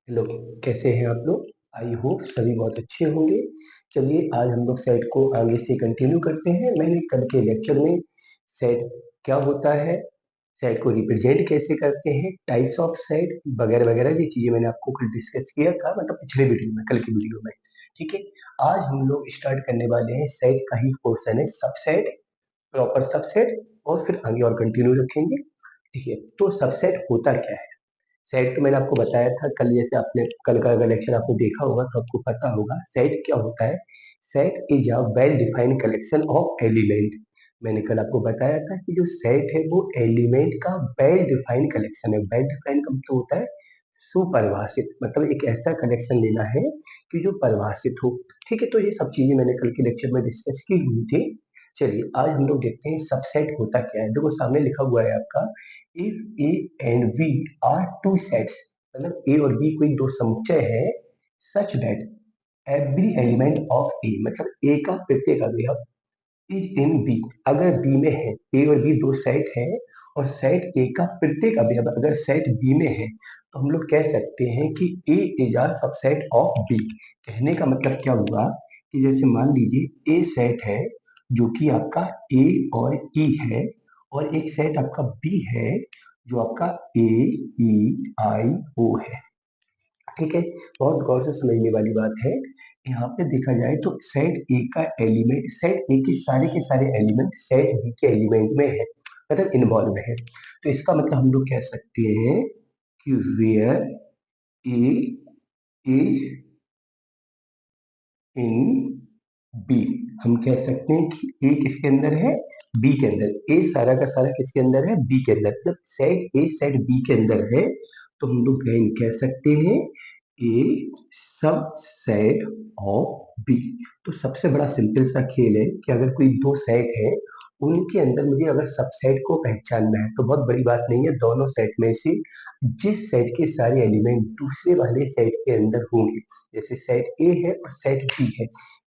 Hello, कैसे हैं आप लोग? आई होप सभी बहुत अच्छे होंगे। चलिए आज हम लोग सेट को आगे से कंटिन्यू करते हैं। मैंने कल के लेक्चर में सेट क्या होता है, सेट को रिप्रेजेंट कैसे करते हैं, टाइप्स ऑफ सेट वगैरह वगैरह ये चीजें मैंने आपको कल डिस्कस किया था, मतलब पिछले वीडियो में, कल की वीडियो में। ठीक है, आज हम लोग स्टार्ट करने वाले हैं सेट का ही पोर्शन है, सबसेट, प्रॉपर सबसेट, और फिर आगे और कंटिन्यू रखेंगे। ठीक है, तो सबसेट होता क्या है? सेट तो मैंने आपको बताया था कल, जैसे आपने कल का अगर लेक्चर आपने देखा होगा तो आपको पता होगा सेट क्या होता है। Set is a well defined collection of element. मैंने कल आपको बताया था कि जो सेट है वो एलिमेंट का वेल डिफाइंड कलेक्शन है। वेल डिफाइंड कब तो होता है? सुपरिभाषित, मतलब एक ऐसा कलेक्शन लेना है कि जो परिभाषित हो। ठीक है, तो ये सब चीजें मैंने कल के लेक्चर में डिस्कस की हुई थी। चलिए आज हम लोग देखते हैं सबसेट होता क्या है। देखो सामने लिखा हुआ है आपका, if A and B are two sets, मतलब ए और बी कोई दो समुच्चय है, such that every element of A, मतलब ए का प्रत्येक अवयव इज इन बी, अगर बी में है, ए और बी दो सेट है, और सेट ए का प्रत्येक अवयव अगर सेट बी में है, तो हम लोग कह सकते हैं कि A is are subset of B. कहने का मतलब क्या हुआ कि जैसे मान लीजिए ए सेट है जो कि आपका ए और ई है, और एक सेट आपका बी है जो आपका ए ई आई ओ है। ठीक है, बहुत गौर से समझने वाली बात है। यहाँ पे देखा जाए तो सेट ए का एलिमेंट, सेट ए के सारे एलिमेंट सेट बी के एलिमेंट में है, मतलब इन्वॉल्व है। तो इसका मतलब हम लोग कह सकते हैं कि where A is in B, हम कह सकते हैं कि ए किसके अंदर है? बी के अंदर। ए सारा का सारा किसके अंदर है? बी के अंदर। जब सेट ए सेट बी के अंदर है तो हम लोग कह सकते हैं ए सब सेट ऑफ बी। तो सबसे बड़ा सिंपल सा खेल है कि अगर कोई दो सेट है, उनके अंदर मुझे अगर सबसेट को पहचानना है तो बहुत बड़ी बात नहीं है, दोनों सेट में से जिस सेट के सारे एलिमेंट दूसरे वाले सेट के अंदर होंगे, जैसे सेट ए है और सेट बी है,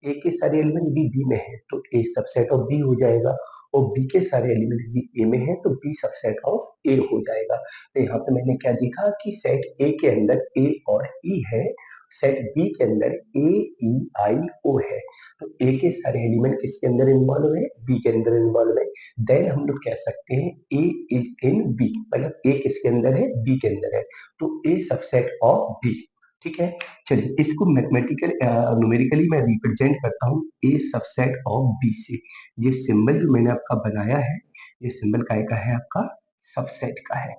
ए के सारे एलिमेंट यदि बी में है तो ए सबसेट ऑफ बी हो जाएगा, और बी के सारे एलिमेंट यदि ए में है तो बी सबसेट ऑफ ए हो जाएगा। तो यहाँ पे मैंने क्या देखा कि सेट ए के अंदर ए और ई है, सेट बी के अंदर ए ई आई ओ है। तो ए के सारे एलिमेंट किसके अंदर इन्वॉल्व है? बी के अंदर इन्वॉल्व है। देन हम लोग कह सकते हैं ए इज इन बी, मतलब ए किसके अंदर है? बी के अंदर है, तो ए सबसेट ऑफ बी। ठीक है, चलिए इसको मैथमेटिकल न्यूमेरिकली मैं रिप्रेजेंट करता हूँ ए सबसेट ऑफ बी से। ये सिंबल जो मैंने आपका बनाया है, ये सिंबल काय का है? आपका सबसेट का है।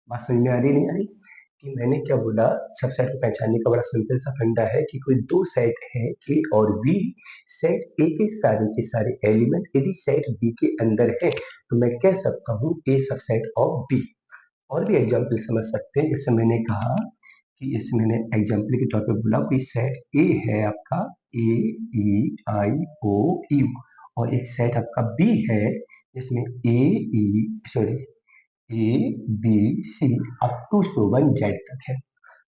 बात समझ में आ रही नहीं आ रही? कि मैंने क्या बोला, सबसेट को पहचानने का बड़ा सिंपल सा फंडा है कि कोई दो सेट है ए और बी, सेट ए के सारे एलिमेंट यदि सेट बी के अंदर है तो मैं कह सकता हूँ ए सबसेट ऑफ बी। और भी एग्जाम्पल समझ सकते हैं, जैसे मैंने कहा कि इसमें मैंने एग्जाम्पल के तौर पे बोला कोई सेट ए है आपका, ए ई आई ओ यू, और एक सेट आपका बी है जिसमें A E sorry A B C up to स्लोवन जेड तक है।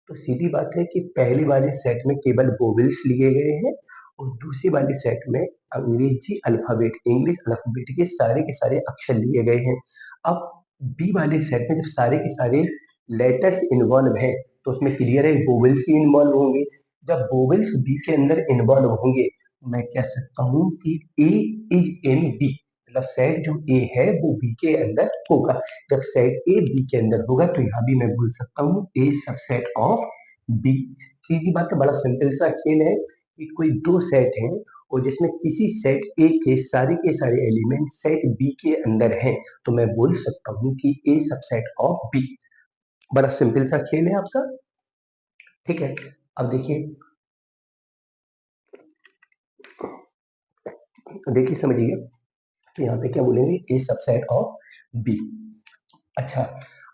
तो सीधी बात है कि पहले वाले सेट में केवल वोवेल्स लिए गए हैं, और दूसरे वाले सेट में अंग्रेजी अल्फाबेट, इंग्लिश अल्फाबेट के सारे अक्षर लिए गए हैं। अब बी वाले सेट में जब सारे के सारे लेटर्स इन्वॉल्व हैं तो उसमें क्लियर है वोवेल्स ही इन्वॉल्व होंगे। जब वोवेल्स बी के अंदर इन्वॉल्व होंगे तो मैं कह सकता हूँ कि ए इज इन बी, मतलब सेट जो ए है वो बी के अंदर होगा। जब सेट ए बी के अंदर होगा तो यहाँ भी मैं बोल सकता हूँ ए सबसेट ऑफ बी। सीधी बात है, बड़ा सिंपल सा खेल है कि कोई दो सेट हैं और जिसमें किसी सेट ए के सारे एलिमेंट सेट बी के अंदर हैं, तो मैं बोल सकता हूँ कि ए सबसेट ऑफ बी। बड़ा सिंपल सा खेल है आपका। ठीक है, अब देखिए, देखिए समझिए, तो यहाँ पे क्या बोलेंगे? ए सबसेट ऑफ बी। अच्छा,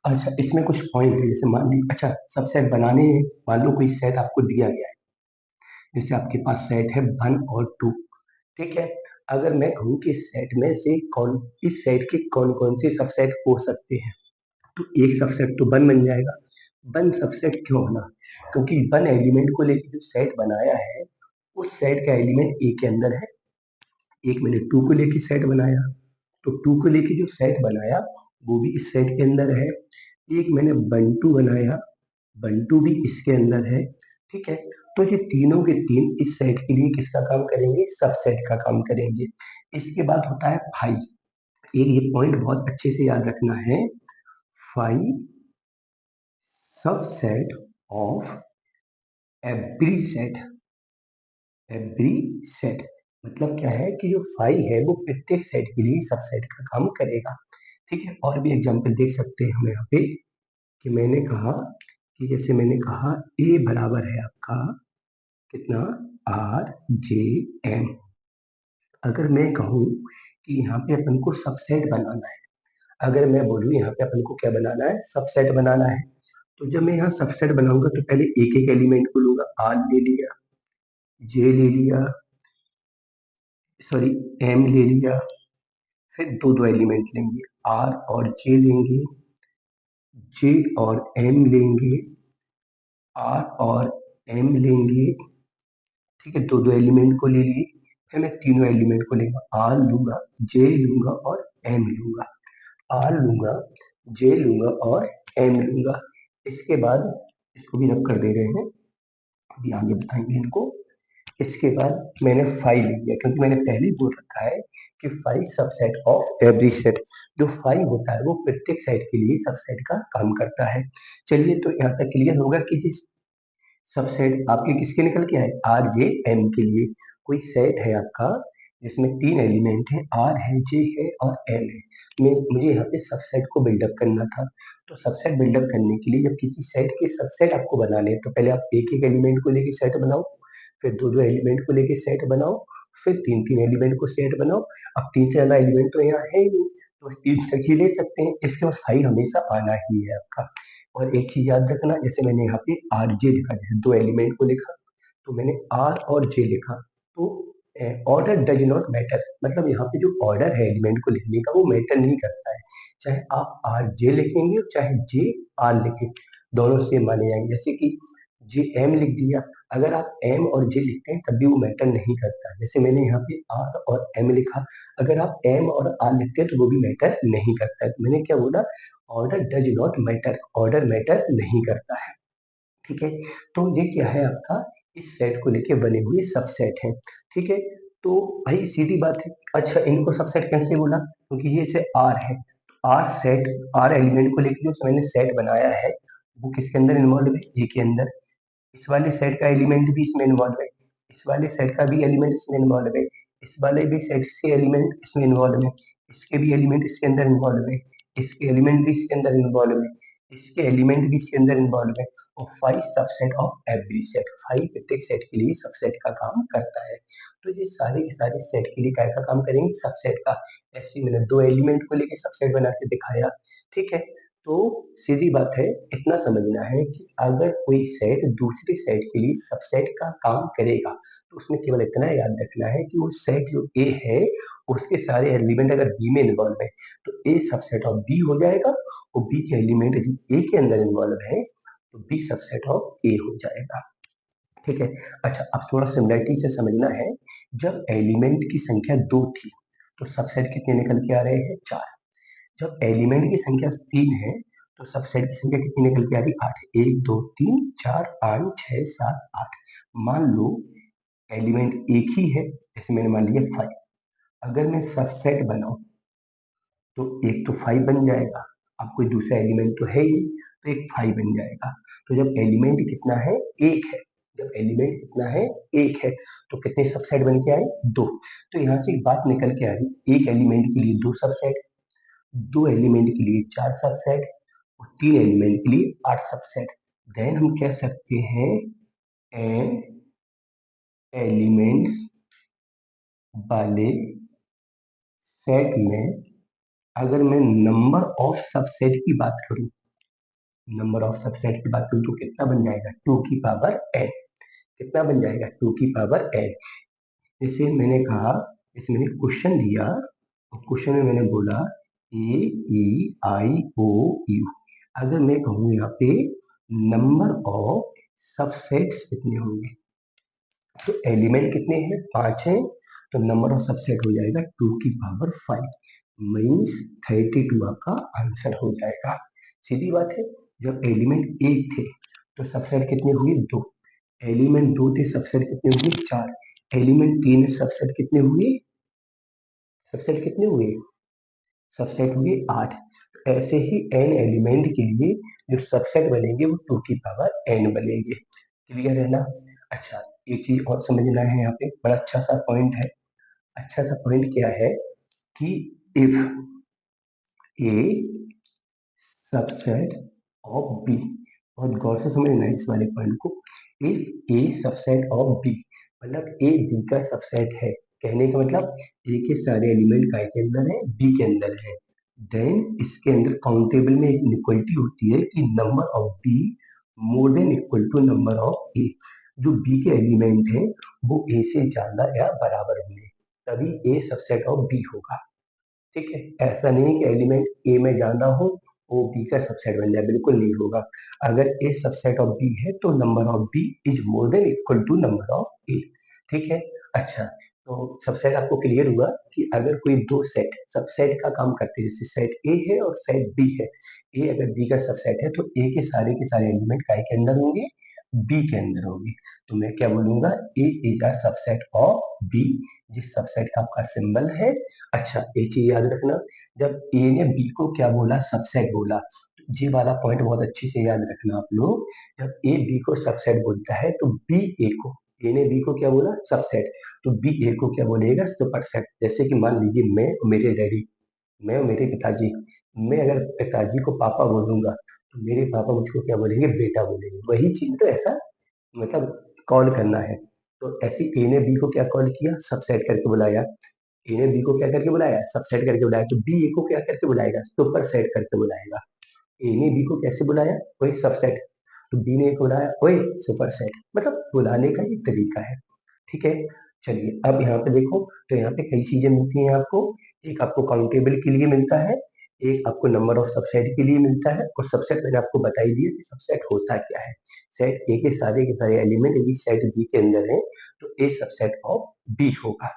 अच्छा इसमें कुछ पॉइंट है, जैसे मान ली, अच्छा सबसेट बनाने हैं, मान लो कोई सेट आपको दिया गया है, जैसे आपके पास सेट है 1 और 2। ठीक है, अगर मैं कहूँ कि सेट में से कौन, इस सेट के कौन कौन से सबसेट हो सकते हैं, तो एक सबसेट तो 1 बन जाएगा। 1 सबसेट क्यों होना? क्योंकि 1 एलिमेंट को लेकर जो सेट बनाया है उस सेट का एलिमेंट ए के अंदर है। एक मैंने 2 को लेकर सेट बनाया, तो 2 को लेके जो सेट बनाया वो भी इस सेट के अंदर है। एक मैंने 1 2 बनाया, 1 2 भी इसके अंदर है। ठीक है, तो ये तीनों के तीन इस सेट के लिए किसका काम करेंगे, सबसेट का काम करेंगे। इसके बाद होता है फाइव। एक ये पॉइंट बहुत अच्छे से याद रखना है, five subset of every set. Every set मतलब क्या है कि जो फाइव है वो प्रत्येक सेट के लिए सबसेट का काम करेगा। ठीक है, और भी एग्जांपल देख सकते हैं हम यहाँ पे कि मैंने कहा कि जैसे मैंने कहा ए बराबर है आपका कितना, आर जे एम। अगर मैं कहूँ कि यहाँ पे अपन को सबसेट बनाना है, अगर मैं बोलूँ यहाँ पे अपन को क्या बनाना है, सबसेट बनाना है, तो जब मैं यहाँ सबसेट बनाऊंगा तो पहले एक एक एलिमेंट को लूंगा, आर ले लिया, जे ले लिया, सॉरी एम ले लिया, फिर दो दो एलिमेंट लेंगे, आर और जे लेंगे, जे और एम लेंगे, आर और एम लेंगे। ठीक है, दो दो एलिमेंट को ले लिए, फिर मैं तीनों एलिमेंट को लेगा, आर लूंगा, जे लूंगा और एम लूंगा, आर लूंगा, जे लूंगा और एम लूंगा। इसके बाद इसको भी रब कर दे रहे हैं, अभी आगे बताएंगे इनको। इसके बाद मैंने फाइव ले लिया, क्योंकि मैंने पहले ही बोल रखा है कि five subset of every set. जो फाइव होता है वो प्रत्येक सेट के लिए सबसेट का काम करता है। चलिए, तो यहाँ तक क्लियर होगा कि जिस सबसेट आपके किसके निकल के आए, आर जे एम के लिए। कोई सेट है आपका जिसमें तीन एलिमेंट है, आर है, जे है और एम है। मुझे यहाँ पे सबसेट को बिल्डअप करना था। तो सबसेट बिल्डअप करने के लिए जब किसी सेट के सबसेट आपको बनाने हैं तो पहले आप एक एक एलिमेंट को लेके सेट बनाओ, फिर दो दो एलिमेंट को लेके सेट बनाओ, फिर तीन तीन एलिमेंट को सेट बनाओ। अब तीन से ज्यादा एलिमेंट तो यहाँ है ही नहीं, तो बस तीन तक ही ले सकते हैं। इसके बाद फाइव हमेशा आना ही है आपका। और एक चीज याद रखना, जैसे मैंने यहाँ पे आर जे लिखा, जैसे दो एलिमेंट को लिखा तो मैंने आर और जे लिखा, तो ऑर्डर डज नॉट मैटर, मतलब यहाँ पे जो ऑर्डर है एलिमेंट को लिखने का वो मैटर नहीं करता है। चाहे आप आर जे लिखेंगे चाहे जे आर लिखें, दोनों सेम माने जाएंगे। जैसे कि जे एम लिख दिया, अगर आप एम और जे लिखते हैं तब भी वो मैटर नहीं करता। जैसे मैंने यहाँ पे आर और एम लिखा, अगर आप एम और आर लिखते हैं तो वो भी मैटर नहीं करता है। तो मैंने क्या बोला, order does not matter, order matter नहीं करता है। ठीक है, तो ये क्या है आपका, इस सेट को लेके बने हुए सबसेट है। ठीक है, तो भाई सीधी बात है। अच्छा, इनको सबसेट कैसे बोला, क्योंकि ये से आर है, आर सेट, आर एलिमेंट को लेके जो मैंने सेट बनाया है वो किसके अंदर इन्वॉल्व है, ए के अंदर। इस वाले सेट का एलिमेंट भी इसमें इन्वॉल्व है, इस वाले सेट का भी एलिमेंट इसमें इन्वॉल्व है, इस वाले भी सेट के एलिमेंट इसमें इन्वॉल्व है, इसके भी एलिमेंट इसके अंदर इन्वॉल्व है, इसके एलिमेंट भी इसके अंदर इन्वॉल्व है, इसके एलिमेंट भी इसके अंदर इन्वॉल्व है। और five subset of every set, five प्रत्येक सेट के लिए सबसेट का काम करता है। तो ये सारे के सारे सेट के लिए क्या का काम करेंगे, सबसेट का। ऐसे मैंने दो एलिमेंट को लेकर सबसेट बना के दिखाया। ठीक है, तो सीधी बात है, इतना समझना है कि अगर कोई सेट दूसरे सेट के लिए सबसेट का काम करेगा तो उसमें केवल इतना याद रखना है कि वो सेट जो ए है उसके सारे एलिमेंट अगर बी में इन्वॉल्व है तो ए सबसेट ऑफ बी हो जाएगा, और बी के एलिमेंट यदि ए के अंदर इन्वॉल्व है तो बी सबसेट ऑफ ए हो जाएगा। ठीक है, अच्छा अब थोड़ा सिमिलरिटी से समझना है। जब एलिमेंट की संख्या दो थी तो सबसेट कितने निकल के आ रहे हैं, चार। जब एलिमेंट की संख्या तीन है तो सबसेट की संख्या कितनी निकल के आ रही, आठ। एक दो तीन चार पाँच छह सात आठ। मान लो एलिमेंट एक ही है, जैसे मैंने मान लिया फाइव, अगर मैं सबसेट बनाऊं तो एक तो फाइव बन जाएगा, अब कोई दूसरा एलिमेंट तो है ही नहीं, तो एक फाइव बन जाएगा। तो जब एलिमेंट कितना है, एक है, जब एलिमेंट कितना है, एक है, तो कितने सबसेट बन के आए, दो। तो यहाँ से एक बात निकल के आ रही, एक एलिमेंट के लिए दो सबसेट, दो एलिमेंट के लिए चार सबसेट, और तीन एलिमेंट के लिए आठ सबसेट। देन हम कह सकते हैं एन एलिमेंट्स वाले सेट में अगर मैं नंबर ऑफ सबसेट की बात करूं, नंबर ऑफ सबसेट की बात करूं तो कितना बन जाएगा, टू की पावर एन। कितना बन जाएगा, टू की पावर एन। जैसे मैंने कहा, जैसे मैंने क्वेश्चन दिया और क्वेश्चन में मैंने बोला ए ई आई ओ यू, अगर मैं कहूँ यहाँ पे नंबर ऑफ सबसेट्स कितने होंगे, तो एलिमेंट कितने हैं, पांच हैं, तो नंबर ऑफ सबसेट हो जाएगा टू की पावर फाइव, मीन्स 32 आपका आंसर हो जाएगा। सीधी बात है, जब एलिमेंट एक थे तो सबसेट कितनी हुई 2, एलिमेंट 2 थे, सबसेट कितने हुए 4, एलिमेंट 3 सबसेट कितने हुए, सबसेट कितने हुए, सबसेट हुए 8। तो ऐसे ही n एलिमेंट के लिए जो सबसेट बनेंगे वो 2 की पावर n बनेंगे। क्लियर है ना? अच्छा, एक चीज और समझना है, यहाँ पे बड़ा अच्छा सा पॉइंट है। अच्छा सा पॉइंट क्या है कि if A subset of B, बहुत गौर से समझना है इस वाले पॉइंट को। If A subset of B, मतलब ए बी का सबसेट है, कहने का मतलब ए के सारे एलिमेंट काय के अंदर है, बी के अंदर है। देन इसके अंदर काउंटेबल में एक इनइक्वालिटी होती है कि number of B more than equal to number of A. जो बी के एलिमेंट है वो ए से ज्यादा या बराबर होंगे, तभी ए सबसेट ऑफ बी होगा। ठीक है, ऐसा नहीं है कि एलिमेंट ए में ज्यादा हो वो बी का सबसेट बन जाए, बिल्कुल नहीं होगा। अगर ए सबसेट ऑफ बी है तो number of B is more than equal to number of A. ठीक है। अच्छा, तो सबसेट आपको क्लियर हुआ कि अगर कोई दो सेट सबसेट का काम करते हैं, जैसे सेट ए है और सेट बी है, ए अगर बी का सबसेट है तो ए के सारे एलिमेंट काय के अंदर होंगे, बी के अंदर होंगे। तो मैं क्या बोलूंगा, A is a subset of B, जिस सबसेट का आपका सिंबल है। अच्छा, एक चीज याद रखना, जब ए ने बी को क्या बोला, सबसेट बोला, ये वाला पॉइंट बहुत अच्छे से याद रखना आप लोग। जब ए बी को सबसेट बोलता है तो बी ए को, ए ने बी को क्या बोला, सबसेट, तो बी ए को क्या बोलेगा, सुपरसेट। जैसे कि मान लीजिए मैं और मेरे डैडी, मैं और मेरे पिताजी, मैं अगर पिताजी को पापा बोलूंगा तो मेरे पापा मुझको क्या बोलेंगे, बेटा बोलेंगे। वही चीज तो ऐसा मतलब कॉल करना है। तो ऐसे ए ने बी को क्या कॉल किया, सबसेट करके बुलाया, ए ने बी को क्या करके बुलाया, सबसेट करके बुलाया, तो बी ए को क्या करके बुलाएगा, सुपर सेट करके बुलाएगा। ए ने बी को कैसे बुलाया, वही सबसेट, तो बी ने ए को बुलाया वही सुपर सेट, मतलब बुलाने का ये तरीका है। ठीक है। चलिए अब यहाँ पे देखो, तो यहाँ पे कई चीजें मिलती हैं आपको। एक आपको काउंटेबल के लिए मिलता है, एक आपको नंबर ऑफ सबसेट के लिए मिलता है, और सबसेट मैंने आपको बता ही दिया कि सबसेट होता क्या है। सेट ए के सारे एलिमेंट यदि सेट बी के अंदर है तो ए सबसेट ऑफ बी होगा।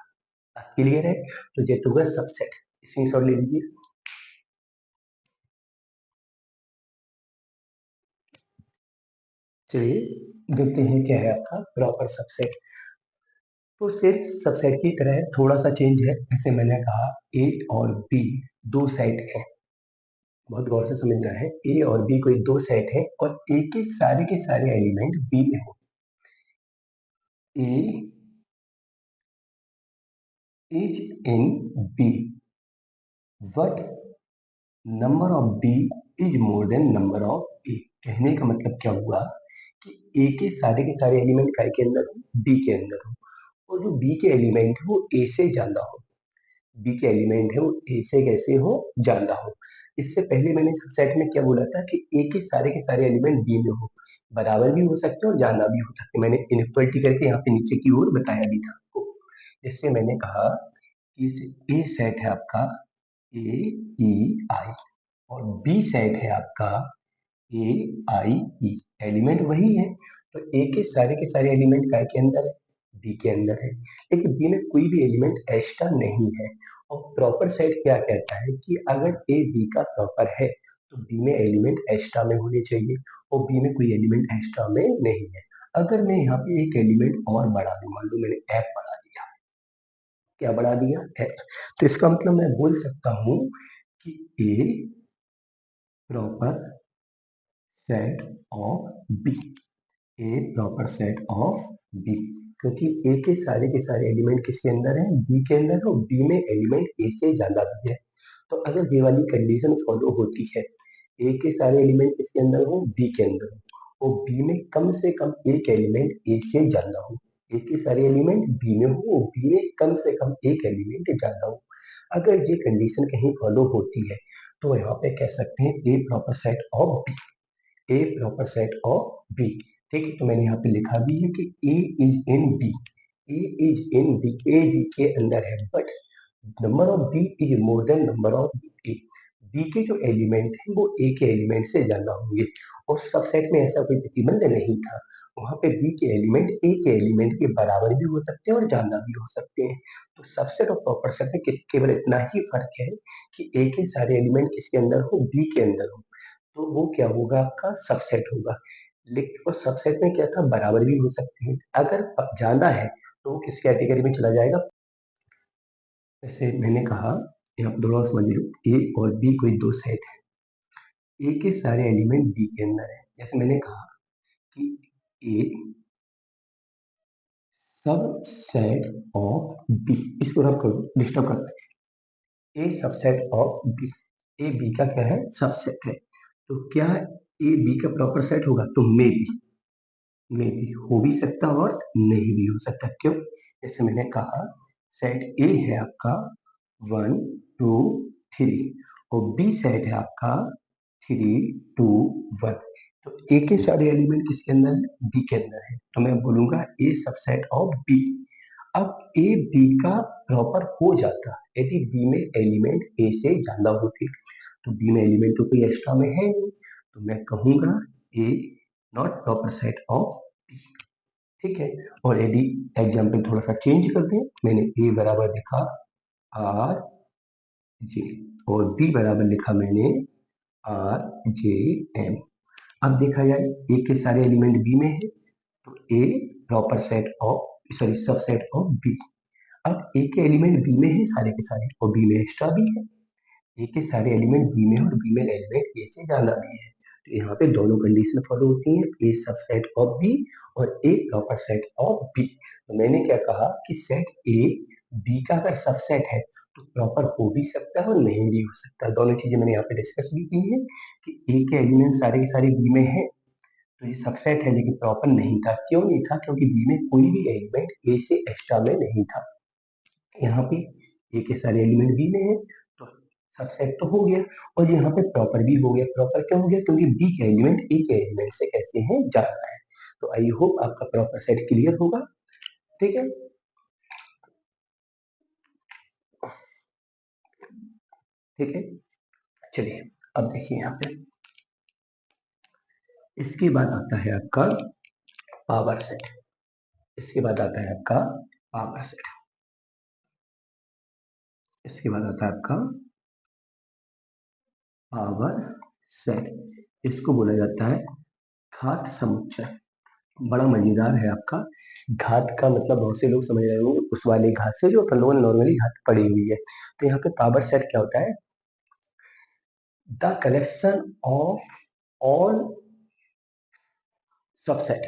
क्लियर है? तो ये तो हुआ सबसेट, स्क्रीनशॉट ले लीजिए। चलिए देखते हैं क्या है आपका प्रॉपर सबसेट। तो सिर्फ सबसेट की तरह थोड़ा सा चेंज है, जैसे मैंने कहा ए और बी दो सेट है, बहुत गौर से समझना है। ए और बी कोई दो सेट है और ए के सारे एलिमेंट बी में हो। A is in B, but number of B is more than number of A. कहने का मतलब क्या हुआ कि ए के सारे एलिमेंट काय के अंदर हो, बी के अंदर हो, और जो बी के एलिमेंट है वो ए से ज्यादा हो। बी के एलिमेंट है वो ए से कैसे हो, ज्यादा हो। इससे पहले मैंने सेट में क्या बोला था कि ए के सारे एलिमेंट बी में हो, बराबर भी हो सकते हैं और ज्यादा भी हो सकते हैं। मैंने इनइक्वालिटी करके यहाँ पे नीचे की ओर बताया भी था आपको। जैसे मैंने कहा कि ए सेट है आपका ए ई आई, और बी सेट है आपका ए आई ई, एलिमेंट वही है। तो ए के सारे एलिमेंट काय के अंदर है, बी के अंदर है, लेकिन बी में कोई भी एलिमेंट एक्स्ट्रा नहीं है। और प्रॉपर सेट क्या कहता है कि अगर ए बी का प्रॉपर है तो बी में एलिमेंट एक्स्ट्रा में होने चाहिए, और बी में कोई एलिमेंट एक्स्ट्रा में नहीं है। अगर मैं यहाँ पे एक एलिमेंट और बढ़ा दूं, मान लो मैंने एफ बढ़ा दिया, क्या बढ़ा दिया, एफ, तो इसका मतलब मैं बोल सकता हूँ कि A proper set of B, A proper set of B, क्योंकि ए के सारे एलिमेंट किसके अंदर है, बी के अंदर हो, बी में एलिमेंट ए से ज्यादा भी है। तो अगर ये वाली कंडीशन फॉलो होती है, ए के सारे एलिमेंट किसके अंदर हो, बी के अंदर हो, और बी में कम से कम एक एलिमेंट ए से ज्यादा हो, ए के सारे एलिमेंट बी में हो, बी में कम से कम एक एलिमेंट ज्यादा हो। अगर ये कंडीशन कहीं फॉलो होती है तो यहाँ पे कह सकते हैं A proper set of B, A proper set of B. ठीक है, तो मैंने यहाँ पे लिखा भी है कि A is in B, A is in B, A B के अंदर है, but number of B is more than number of A, B के जो एलिमेंट है वो ए के एलिमेंट से ज्यादा होंगे। और सबसेट में ऐसा कोई प्रतिबंध नहीं था, वहां पे बी के एलिमेंट ए के एलिमेंट के बराबर भी हो सकते हैं और ज्यादा भी हो सकते हैं। तो सबसेट और प्रॉपर सेट में केवल इतना ही फर्क है कि ए के सारे एलिमेंट किसके अंदर हो, बी के अंदर हो, तो वो क्या होगा, आपका सबसेट होगा। और सबसेट में क्या था, बराबर भी हो सकते हैं। अगर ज्यादा है तो वो किस कैटेगरी में चला जाएगा। जैसे मैंने कहा, यहाँ पे थोड़ा समझ लो, ए और बी कोई दो सेट है, ए के सारे एलिमेंट बी के अंदर है। जैसे मैंने कहा कि ए सब सेट ऑफ बी, इसको रब करो, डिस्टर्ब करता है। A subset of B, A B का क्या है, सबसेट है। तो क्या ए बी का प्रॉपर सेट होगा, तो मे भी हो भी सकता और नहीं भी हो सकता। क्यों, जैसे मैंने कहा सेट ए है आपका 1 2 3 और बी सेट है आपका 3 2 1। तो ए के सारे एलिमेंट किसके अंदर है, बी के अंदर है। तो मैं बोलूंगा ए सबसेट ऑफ बी। अब ए बी का प्रॉपर हो जाता यदि बी में एलिमेंट ए से ज्यादा होते। तो बी में एलिमेंट तो कोई एक्स्ट्रा में है नहीं, तो मैं कहूंगा A not proper set of B. ठीक है। और यदि एग्जाम्पल थोड़ा सा चेंज कर दें, मैंने ए बराबर लिखा आर जे और बी बराबर लिखा मैंने आर जे एम। अब देखा जाए ए के सारे एलिमेंट बी में है, तो A proper set of sorry subset of B. अब ए के एलिमेंट बी में है सारे के सारे और बी में एक्स्ट्रा भी है। ए के सारे एलिमेंट बी में और बी में एलिमेंट ए से ज्यादा भी है। तो यहाँ पे दोनों कंडीशन फॉलो होती हैं, ए सबसेट ऑफ बी और ए प्रॉपर सेट ऑफ बी। तो मैंने क्या कहा कि सेट ए बी का अगर सबसेट है तो प्रॉपर हो भी सकता है और नहीं भी हो सकता। दोनों चीजें मैंने यहाँ पे डिस्कस भी की है कि ए के एलिमेंट सारे के सारे बी में है, तो ये सबसेट है, लेकिन प्रॉपर नहीं था। क्यों नहीं था, क्योंकि बी में कोई भी एलिमेंट ए से एक्स्ट्रा में नहीं था। यहाँ पे ए के सारे एलिमेंट बी में है, तो सबसेट तो हो गया और यहाँ पे प्रॉपर भी हो गया। प्रॉपर क्यों हो गया, क्योंकि बी के एलिमेंट ए के एलिमेंट से कैसे हैं, ज्यादा है। तो आई होप आपका प्रॉपर सेट क्लियर होगा। ठीक है, ठीक है। चलिए अब देखिए यहाँ पे, इसके बाद आता है आपका पावर सेट। इसके बाद आता है आपका पावर सेट। इसके बाद आता है आपका पावर सेट। इसको बोला जाता है घात समुच्चय। बड़ा मजेदार है आपका। घात का मतलब बहुत से लोग समझ रहे होंगे उस वाले घात से जो अपन लोगों ने नॉर्मली घात पड़ी हुई है। तो यहाँ पे पावर सेट क्या होता है, the collection of all subset,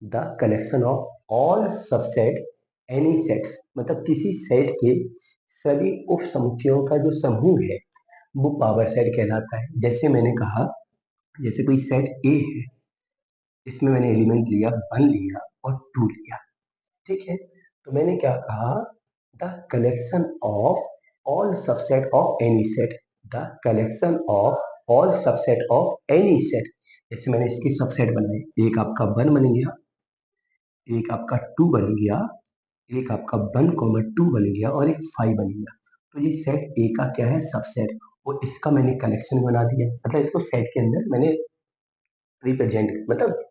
the collection of all subset any sets, मतलब किसी सेट के सभी उप समुच्चयों का जो समूह है वो पावर सेट कहलाता है। जैसे मैंने कहा, जैसे कोई सेट ए है, इसमें मैंने एलिमेंट लिया 1 लिया और 2 लिया। ठीक है, तो मैंने क्या कहा, the collection of all subset of any set, the collection of all subset of any set. जैसे मैंने इसकी सबसेट बनाई, एक आपका 1 बन गया, एक आपका 2 बन गया, एक आपका 1 2 बन गया और एक 5 बन गया। तो ये सेट ए का क्या है, सबसेट। और इसका मैंने कलेक्शन बना दिया, मतलब इसको सेट के अंदर मैंने रिप्रेजेंट मतलब